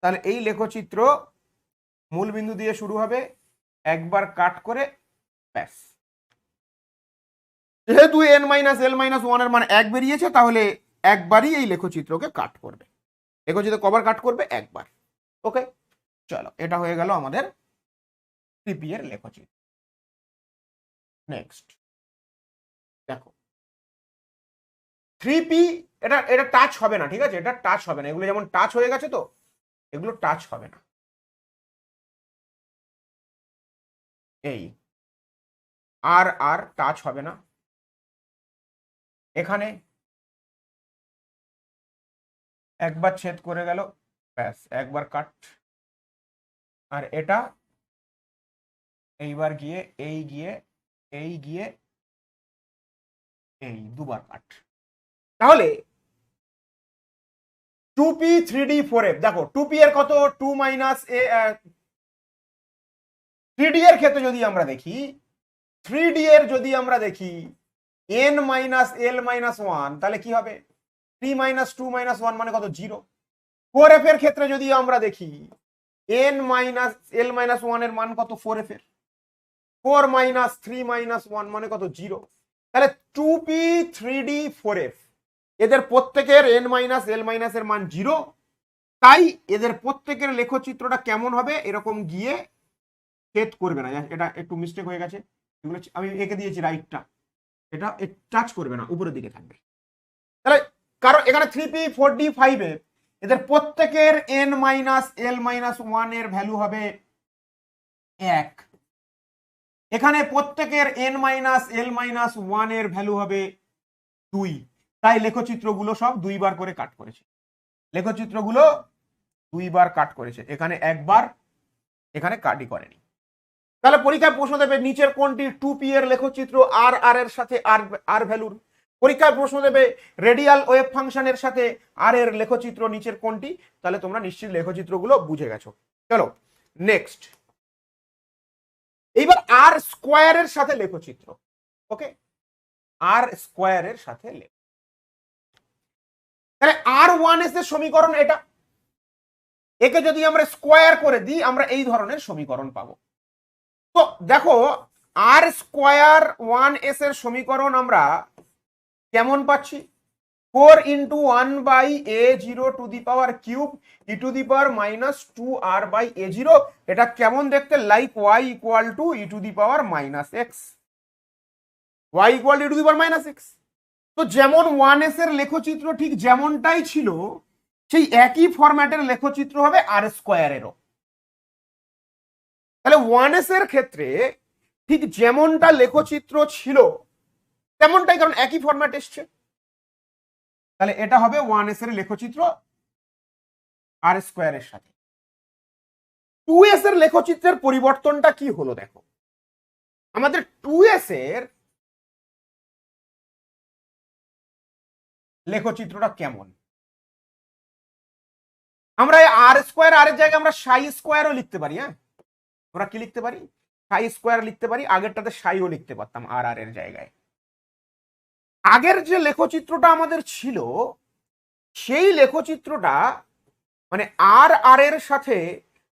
তাহলে এই লেখচিত্র মূল বিন্দু দিয়ে শুরু হবে, একবার কাট করে ব্যাস। যেহেতু N minus L minus one এর মান এক বেরিয়েছে, তাহলে একবারই এই লেখচিত্রকে কাট করবে। লেখচিত্র কবার কাট করবে? একবার। ওকে, চলো, এটা হয়ে গেল আমাদের 3p এর লেখচিত্র। নেক্সট দেখো 3p, এটা এটা টাচ হবে না, ঠিক আছে, এটা টাচ হবে না। এগুলো যেমন টাচ হয়ে গেছে, তো এগুলো টাচ হবে না। এই আর আর টাচ হবে না। এখানে একবার ছেদ করে গেল, ব্যাস, একবার কাট। আর এটা এইবার গিয়ে এই গিয়ে এই গিয়ে এই দুবার কাট। তাহলে 2p 3d 4f, দেখো 2p এর কত, 2 মাইনাস এ, 3d এর ক্ষেত্রে যদি আমরা দেখি, 3d এর যদি আমরা দেখি n minus L minus one, তাহলে কি হবে? 3 মাইনাস 2 মাইনাস 1 মানে কত? 0। 4f এর ক্ষেত্রে যদি আমরা দেখি, n minus L minus one এর মান কত? 4f এর 4 মাইনাস 3 মাইনাস 1 মানে কত? 0। তাহলে 2p 3d 4f এদের প্রত্যেকের n মাইনাস এল মাইনাস এর মান 0। তাই এদের প্রত্যেকের লেখচিত্রটা কেমন হবে? এরকম গিয়ে ছেদ করবে না। এটা একটু মিস্টেক হয়ে গেছে, এগুলো আমি এঁকে দিয়েছি রাইটটা, এটা টাচ করবে না, উপরের দিকে থাকবে। তাহলে কারণ এখানে 3p 4d 5f এদের প্রত্যেকের n minus L minus one এর ভ্যালু হবে 1। এখানে প্রত্যেকের n minus L minus one এর ভ্যালু হবে 2। তাই লেখচিত্রগুলো সব দুইবার করে কাট করেছে। লেখচিত্রগুলো দুইবার কাট করেছে, এখানে একবার, এখানে কাটই করেনি। তাহলে পরীক্ষায় প্রশ্ন দেবে নিচের কোনটি 2p এর লেখচিত্র আর আর এর সাথে আর আর ভ্যালুর। পরীক্ষায় প্রশ্ন দেবে রেডিয়াল ওয়েভ ফাংশনের সাথে আর এর লেখচিত্র নিচের কোনটি। তাহলে তোমরা নিশ্চিত লেখচিত্রগুলো বুঝে গেছো। চলো নেক্সট, এইবার আর স্কোয়ারের সাথে লেখচিত্র। ওকে, আর স্কোয়ারের সাথে লেখ। তাহলে আর ওয়ান এস এর সমীকরণ এটা, একে যদি আমরা স্কোয়ার করে দিই, আমরা এই ধরনের সমীকরণ পাবো। তো দেখো, আর স্কোয়ার ওয়ান এস এর সমীকরণ আমরা কেমন পাচ্ছি? 4 into 1 by A zero to the power cube e to the power minus 2r by A zero. এটা কেমন দেখতে? Like y equal to e to the power minus x, y equal to e to the power minus x. তো যেমন 1s এর লেখচিত্র ঠিক যেমনটাই ছিল, সেই একই ফরম্যাটের লেখচিত্র হবে আর স্কোয়ারেরও। তাহলে 1s এর ক্ষেত্রে ঠিক যেমনটা লেখচিত্র ছিল তেমনটাই, কারণ একই ফরম্যাট এসছে। তাহলে এটা হবে 1s এর লেখচিত্র আর স্কোয়ারের সাথে। 2s এর লেখচিত্রের পরিবর্তনটা কি হলো দেখো। আমাদের 2s এর লেখচিত্রটা কেমন? আমরা আর স্কোয়ার আর এর জায়গায় আমরা সাই স্কোয়ারও লিখতে পারি। হ্যাঁ, আমরা কি লিখতে পারি? সাই স্কোয়ার লিখতে পারি। আগেরটাতে সাইও লিখতে পারতাম আর আর এর জায়গায়। আগের যে লেখচিত্রটা আমাদের ছিল, সেই লেখচিত্রটা মানে আর আর এর সাথে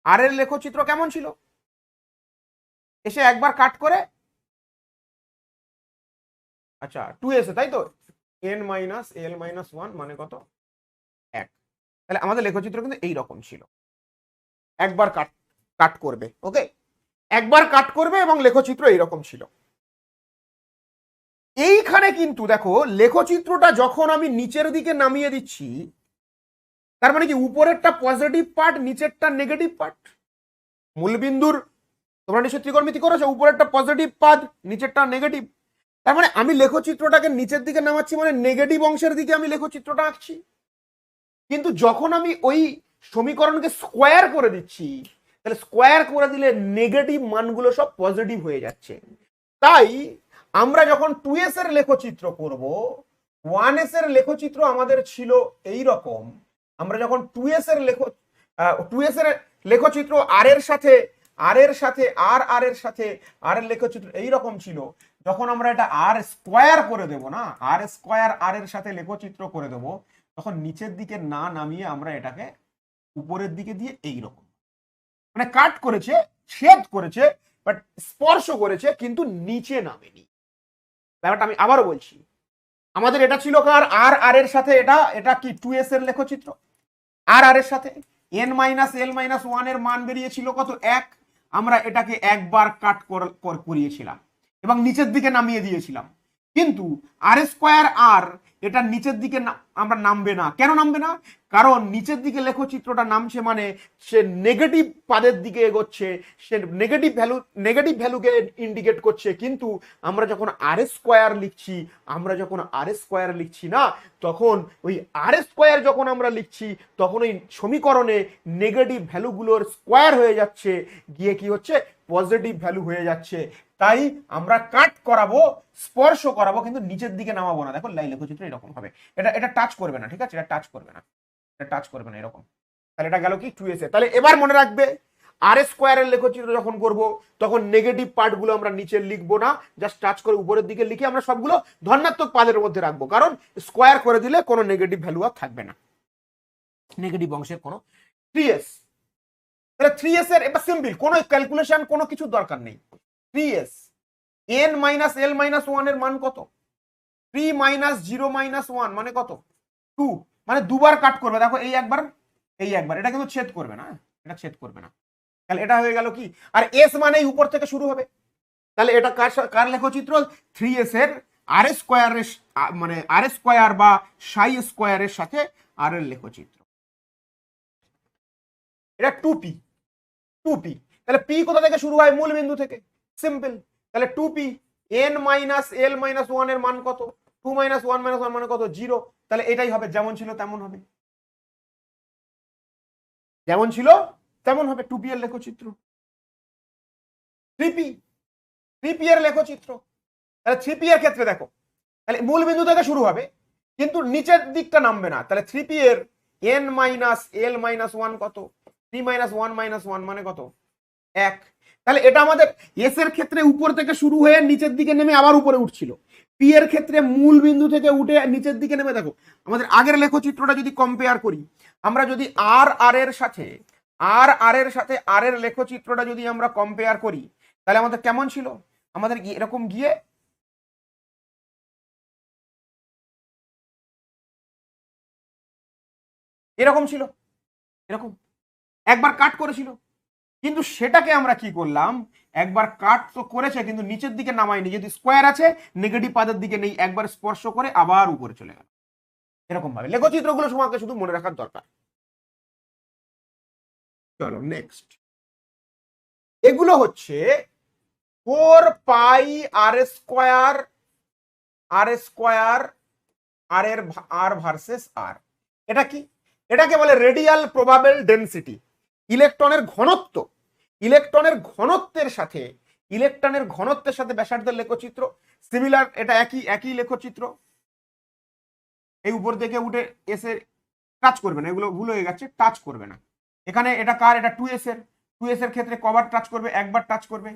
আর এর লেখচিত্র কেমন ছিল? এসে একবার কাট করে, আচ্ছা 2s, তাই তো, n minus L minus one মানে কত? 1। তাহলে আমাদের লেখচিত্র কিন্তু এইরকম ছিল, একবার কাট কাট করবে। ওকে, একবার কাট করবে এবং লেখচিত্র এইরকম ছিল। এইখানে কিন্তু দেখো লেখচিত্রটা যখন আমি নিচের দিকে নামিয়ে দিচ্ছি, তার মানে কি উপরেরটা পজিটিভ পার্ট, নিচেরটা নেগেটিভ পার্ট। মূলবিন্দুর তোমরা নিশ্চয় ত্রিকোণমিতি করেছো, উপরেরটা পজিটিভ পার্ট, নিচেরটা নেগেটিভ। তার মানে আমি লেখচিত্রটাকে নিচের দিকে নামাচ্ছি, মানে নেগেটিভ অংশের দিকে আমি লেখচিত্রটা আঁকছি। কিন্তু যখন আমি ওই সমীকরণকে স্কোয়ার করে দিচ্ছি, তাহলে স্কোয়ার করে দিলে নেগেটিভ মানগুলো সব পজিটিভ হয়ে যাচ্ছে। তাই আমরা যখন 2s এর লেখচিত্র করব, 1s এর লেখচিত্র আমাদের ছিল এই রকম। আমরা যখন 2s এর লেখচিত্র আর এর সাথে আর এর লেখচিত্র এই রকম ছিল। যখন আমরা এটা আর স্কোয়ার করে দেব না, আর স্কোয়ার আর এর সাথে লেখচিত্র করে দেব, তখন নিচের দিকে না নামিয়ে আমরা এটাকে উপরের দিকে দিয়ে এই রকম, মানে কাট করেছে, ছেদ করেছে, বাট স্পর্শ করেছে, কিন্তু নিচে নামেনি। ব্যাপারটা আমি আবারও বলছি, আমাদের এটা ছিল কার, আর আর এর সাথে এটা কি 2s এর লেখচিত্র। আর আর এর সাথে n-l-1 এর মান বেরিয়েছিল কত, 1। আমরা এটাকে একবার কাট করিয়েছিলাম এবং নিচের দিকে নামিয়ে দিয়েছিলাম। কিন্তু আর স্কোয়ার আর এটা নিচের দিকে আমরা নামবে না। কেন নামবে না? কারণ নিচের দিকে লেখচিত্রটা নামছে মানে সে নেগেটিভ পাদের দিকে এগোচ্ছে, সে নেগেটিভ ভ্যালুকে ইন্ডিকেট করছে। কিন্তু আমরা যখন আর স্কোয়ার লিখছি না, তখন ওই আর স্কোয়ার যখন আমরা লিখছি, তখন ওই সমীকরণে নেগেটিভ ভ্যালুগুলোর স্কোয়ার হয়ে যাচ্ছে, গিয়ে কি হচ্ছে, পজিটিভ ভ্যালু হয়ে যাচ্ছে। তাই আমরা কাট করাবো, স্পর্শ করাবো, কিন্তু নিচের দিকে নামাবো না। দেখো লেখচিত্র এরকম হবে, এটা টাচ করবে না, ঠিক আছে, এটা টাচ করবে না এরকম। তাহলে এটা গেল কি 2s এ। তাহলে এবার মনে রাখবে, আর স্কোয়ারের লেখচিত্র যখন করব, তখন নেগেটিভ পার্টগুলো আমরা নিচে লিখবো না, জাস্ট টাচ করে উপরের দিকে লিখে আমরা সবগুলো ধনাত্মক পাদের মধ্যে রাখবো। কারণ স্কোয়ার করে দিলে কোনো নেগেটিভ ভ্যালু আর থাকবে না, নেগেটিভ অংশের কোনো। 3s, তাহলে 3s এর এটা সিম্পল, কোনো ক্যালকুলেশন কোনো কিছু দরকার নেই। 3s n-l-1 এর মান কত? 3 - 0 - 1 মানে কত? 2, মানে দুবার কাট করবে। দেখো এই একবার, এটা কিন্তু ছেদ করবে না, এটা ছেদ করবে না। তাহলে এটা হয়ে গেল কি, আর এস মানেই উপর থেকে শুরু হবে। তাহলে এটা কার লেখচিত্র? 3s এর আর স্কোয়ারের, মানে আর স্কোয়ার বা সাই স্কোয়ারের সাথে আর এর লেখচিত্র। এটা 2p। তাহলে p কোথা থেকে শুরু হয়? মূল বিন্দু থেকে, সিম্পল। তাহলে 2p n-l-1 এর মান কত? 2 - 1 - 1 মানে কত? 0। তাহলে এটাই হবে, যেমন ছিল তেমন হবে, 2p এর লেখচিত্র। 3p এর লেখচিত্র। তাহলে 3p এর ক্ষেত্রে দেখো, তাহলে মূল বিন্দু থেকে শুরু হবে, কিন্তু নিচের দিকটা নামবে না। তাহলে 3p এর n-l-1 কত? 3 - 1 - 1 মানে কত? 1। তাহলে এটা আমাদের এস এর ক্ষেত্রে উপর থেকে শুরু হয়ে নিচের দিকে নেমে আবার উপরে উঠছিল। পি এর ক্ষেত্রে মূল বিন্দু থেকে উঠে নিচের দিকে নেমে, দেখো আমাদের আগের লেখচিত্রটা যদি কম্পেয়ার করি, আমরা যদি আর এর সাথে আর এর লেখচিত্রটা যদি আমরা কম্পেয়ার করি, তাহলে আমাদের কেমন ছিল? আমাদের এরকম গিয়ে এরকম ছিল, এরকম একবার কাট করেছিল। কিন্তু সেটাকে আমরা কি করলাম, একবার কাট তো করেছে কিন্তু নিচের দিকে নামাইনি, যদি স্কোয়ার আছে নেগেটিভ পাদের দিকে নেই, একবার স্পর্শ করে আবার উপরে চলে গেল। এরকম ভাবে লেখচিত্রগুলো তোমাকে শুধু মনে রাখার দরকার। চলো নেক্সট, এগুলো হচ্ছে 4π আর এর আর ভার্সেস আর। এটা কি? এটাকে বলে রেডিয়াল প্রবাবল ডেনসিটি, ইলেকট্রনের ঘনত্বের সাথে ব্যাসার্ধের লেখচিত্র সিমিলার। এটা একই লেখচিত্র। এই উপর থেকে উঠে এসে টাচ করবে না, এগুলো ভুল হয়ে গেছে, টাচ করবে না। এখানে এটা কার? এটা 2s এর ক্ষেত্রে কবার টাচ করবে? একবার টাচ করবে,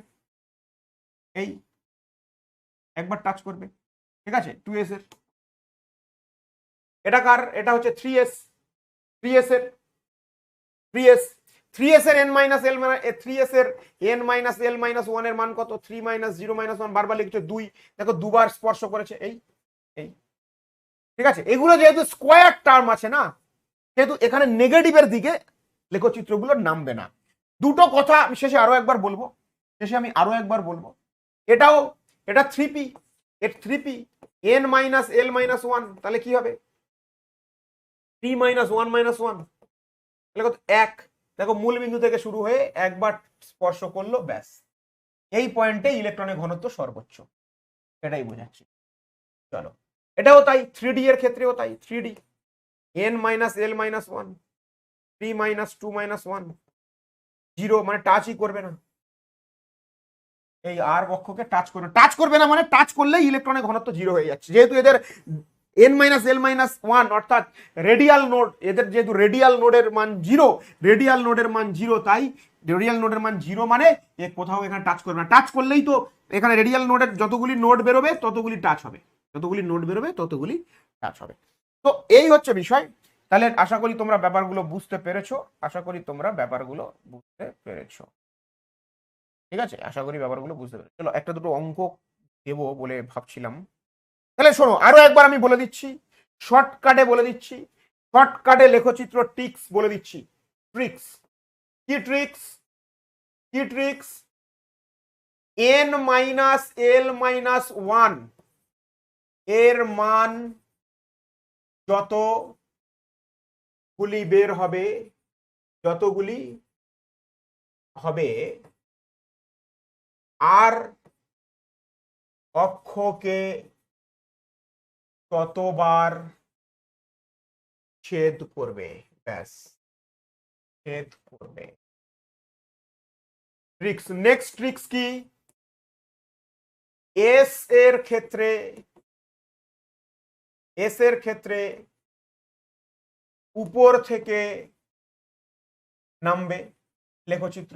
এই একবার টাচ করবে, ঠিক আছে, 2s এর। এটা কার? এটা হচ্ছে 3s এর n-l-1 এর মান কত? 3 - 0 - 1 বারবার লিখছে 2, দেখো দুবার স্পর্শ করেছে, এই ঠিক আছে। এগুলো যেহেতু স্কোয়ার টার্ম আছে না, সেহেতু এখানে নেগেটিভের দিকে লেখচিত্রগুলো নামবে না। দুটো কথা আমি শেষে আরো একবার বলবো, এটা 3p এর 3p n minus l minus 1, তাহলে কি হবে? 3 মাইনাস 1 মাইনাস 1, তাহলে কত? 1। দেখো মূল বিন্দু থেকে শুরু হয়ে একবার স্পর্শ করলো, ব্যাস এই পয়েন্টে ইলেকট্রনের ঘনত্ব সর্বোচ্চ, এটাই বোঝাচ্ছি। চলো, এটাও তাই, 3d এর ক্ষেত্রেও তাই, 3d n minus l minus 1, 3 minus 2 minus 1, 0, মানে টাচই করবে না, এই আর বক্ষকে টাচ করবে না, মানে টাচ করলেই ইলেকট্রনের ঘনত্ব 0 হয়ে যাচ্ছে। যেহেতু এদের n মাইনাস l মাইনাস 1 অর্থাৎ রেডিয়াল নোড, এদের যেহেতু রেডিয়াল নোডের মান 0, রেডিয়াল নোডের মান 0, তাই রেডিয়াল নোডের মান 0 মানে এ কোথাও এখানে টাচ করবে না। টাচ করলেই তো এখানে রেডিয়াল নোডের যতগুলি নোড বেরোবে ততগুলি টাচ হবে, যতগুলি নোড বেরোবে ততগুলি টাচ হবে। তো এই হচ্ছে বিষয়। তাহলে আশা করি তোমরা ব্যাপারগুলো বুঝতে পেরেছো, ঠিক আছে? আশা করি ব্যাপারগুলো বুঝতে পেরেছো। চলো একটা দুটো অঙ্ক দেবো বলে ভাবছিলাম। তাহলে শোনো, আরো একবার আমি বলে দিচ্ছি, শর্টকাটে বলে দিচ্ছি, শর্টকাটে লেখচিত্র ট্রিক্স বলে দিচ্ছি। ট্রিক্স কি? Tricks n minus l minus 1 এর মান যতগুলি বের হবে, আর অক্ষকে ততবার ছেদ করবে, ব্যাস ছেদ করবে। ট্রিক্স, নেক্সট ট্রিক্স কি? এস এর ক্ষেত্রে উপর থেকে নামবে লেখচিত্র,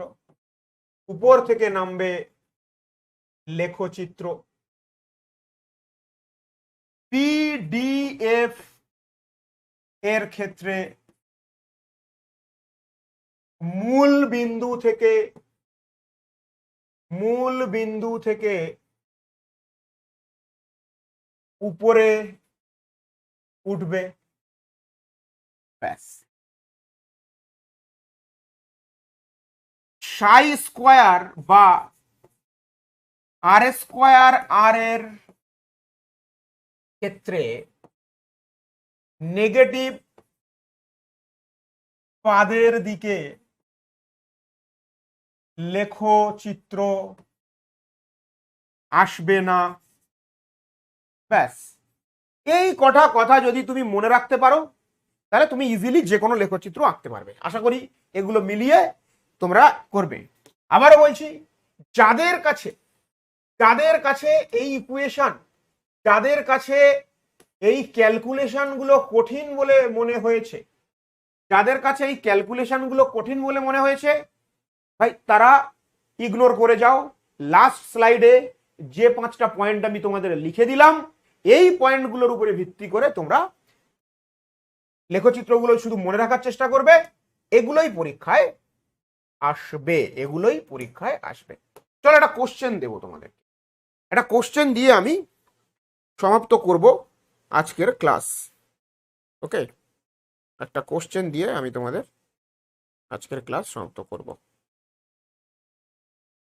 উপর থেকে নামবে লেখচিত্র। পিডিএফ এর ক্ষেত্রে মূল বিন্দু থেকে উপরে উঠবে, ব্যাস। সাই স্কোয়ার বা আর স্কোয়ার আর এর ক্ষেত্রে নেগেটিভ পাদের দিকে লেখচিত্র আসবে না, ব্যাস। এই কটা কথা যদি তুমি মনে রাখতে পারো তাহলে তুমি ইজিলি যে কোনো লেখচিত্র আঁকতে পারবে। আশা করি এগুলো মিলিয়ে তোমরা করবে। আবারও বলছি, যাদের কাছে এই ইকুয়েশন, যাদের কাছে এই ক্যালকুলেশন গুলো কঠিন বলে মনে হয়েছে, ভাই তারা ইগনোর করে যাও। লাস্ট স্লাইডে যে 5টা পয়েন্ট আমি তোমাদের লিখে দিলাম, এই পয়েন্টগুলোর উপরে ভিত্তি করে তোমরা লেখচিত্রগুলো শুধু মনে রাখার চেষ্টা করবে, এগুলোই পরীক্ষায় আসবে। চলো একটা কোশ্চেন দেবো তোমাদের, একটা কোশ্চেন দিয়ে আমি সমাপ্ত করব আজকের ক্লাস। ওকে, একটা কোশ্চেন দিয়ে আমি তোমাদের আজকের ক্লাস সমাপ্ত করব।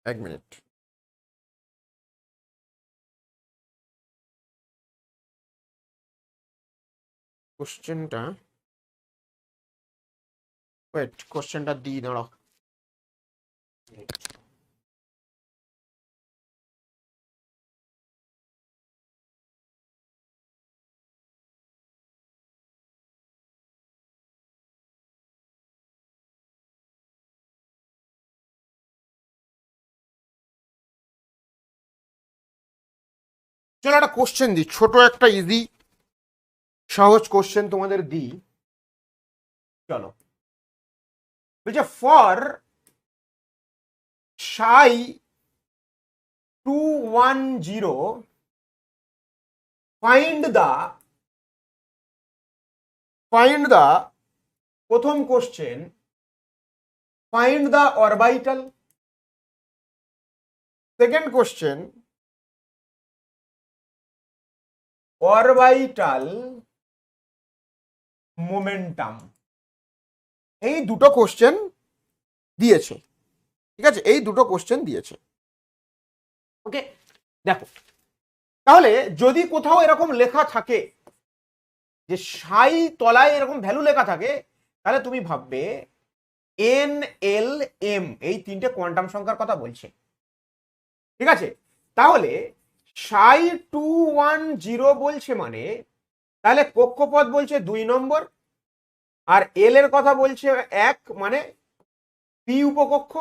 1 মিনিট। কোশ্চেনটা দিয়ে দাঁড়াও। চলো একটা কোশ্চেন দিই, ছোট একটা ইজি সহজ কোশ্চেন তোমাদের দিই। চলো, বলছে ফর সাই 210 ফাইন্ড দা প্রথম question, find the orbital. Second question, orbital momentum. এই দুটো কোশ্চেন দিয়েছে, ঠিক আছে? এই দুটো কোশ্চেন দিয়েছে। ওকে, দেখো তাহলে যদি কোথাও এরকম লেখা থাকে যে সাই তলায় এরকম ভ্যালু লেখা থাকে, তাহলে তুমি ভাববে এন এল এম এই তিনটে কোয়ান্টাম সংখ্যার কথা বলছে। ঠিক আছে, তাহলে সাই 210 বলছে মানে তাহলে কক্ষপথ বলছে 2 নম্বর, আর এল এর কথা বলছে 1 মানে পি উপকক্ষ,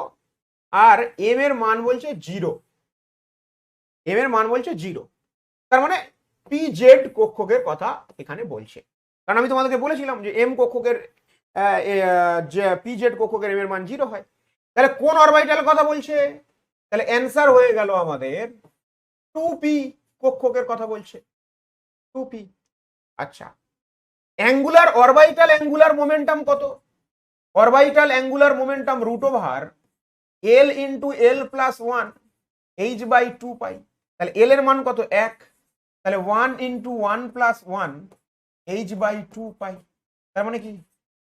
আর এম এর মান বলছে 0, এম এর মান বলছে 0। তার মানে পি জেড কক্ষকের কথা এখানে বলছে। কারণ আমি তোমাদেরকে বলেছিলাম যে এম কক্ষকের যে পি জেড কক্ষকের এম এর মান 0 হয়। তাহলে কোন অরবিটাল কথা বলছে? তাহলে অ্যান্সার হয়ে গেল আমাদের 2p কক্ষকের কথা বলছে, 2p। আচ্ছা, অ্যাঙ্গুলার অরবিটাল অ্যাঙ্গুলার মোমেন্টাম কত? Orbital angular momentum √over L into L plus 1 h/2 পাই। তাহলে এল এর মান কত? 1। তাহলে 1 ইন্টু 1 প্লাস 1 h/2 পাই। তার মানে কি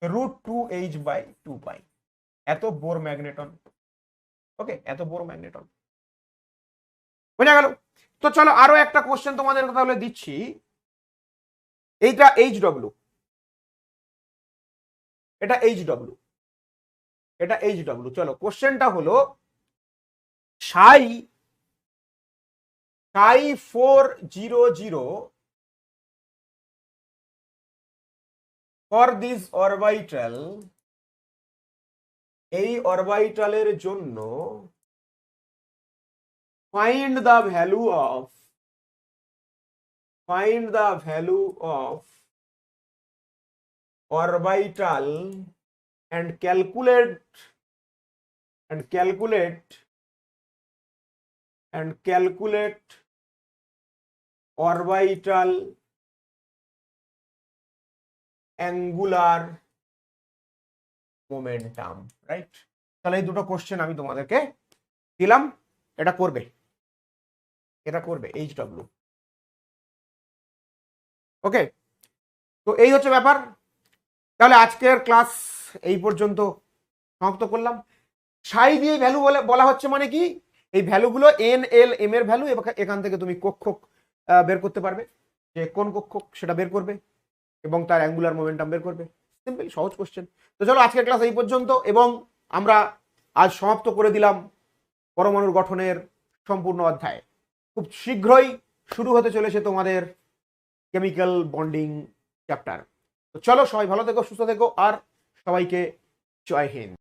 √2 h/2 পাই। এত বোর ম্যাগনেটন। ওকে, এত বোর ম্যাগনেটন বোঝা গেল। তো চলো আরো একটা কোশ্চেন তোমাদের তাহলে দিচ্ছি। এইটা HW, এটা HW, এটা HW। চলো কোশ্চেনটা হলো সাই 400 ফর দিস অরবিটাল, এই অরবিটালের জন্য find the value of orbital and calculate orbital angular momentum, right? তাহলে এই দুটো কোশ্চেন আমি তোমাদেরকে দিলাম, এটা করবে, HW। ওকে, তো এই হচ্ছে ব্যাপার। তাহলে আজকের ক্লাস এই পর্যন্ত সমাপ্ত করলাম। সাই দিয়ে ভ্যালু বলা হচ্ছে মানে কি, এই ভ্যালুগুলো এন এল এম এর ভ্যালু, এখান থেকে তুমি কক্ষক বের করতে পারবে, যে কোন কক্ষক সেটা বের করবে এবং তার অ্যাঙ্গুলার মোমেন্টাম বের করবে। সিম্পল, সহজ কোশ্চেন। তো চলো আজকের ক্লাস এই পর্যন্ত, এবং আমরা আজ সমাপ্ত করে দিলাম পরমাণুর গঠনের সম্পূর্ণ অধ্যায়। খুব শীঘ্রই শুরু হতে চলেছে তোমাদের কেমিক্যাল বন্ডিং চ্যাপ্টার। তো চলো সবাই ভালো থেকো, সুস্থ থেকো, আর সবাইকে জয় হিন্দ।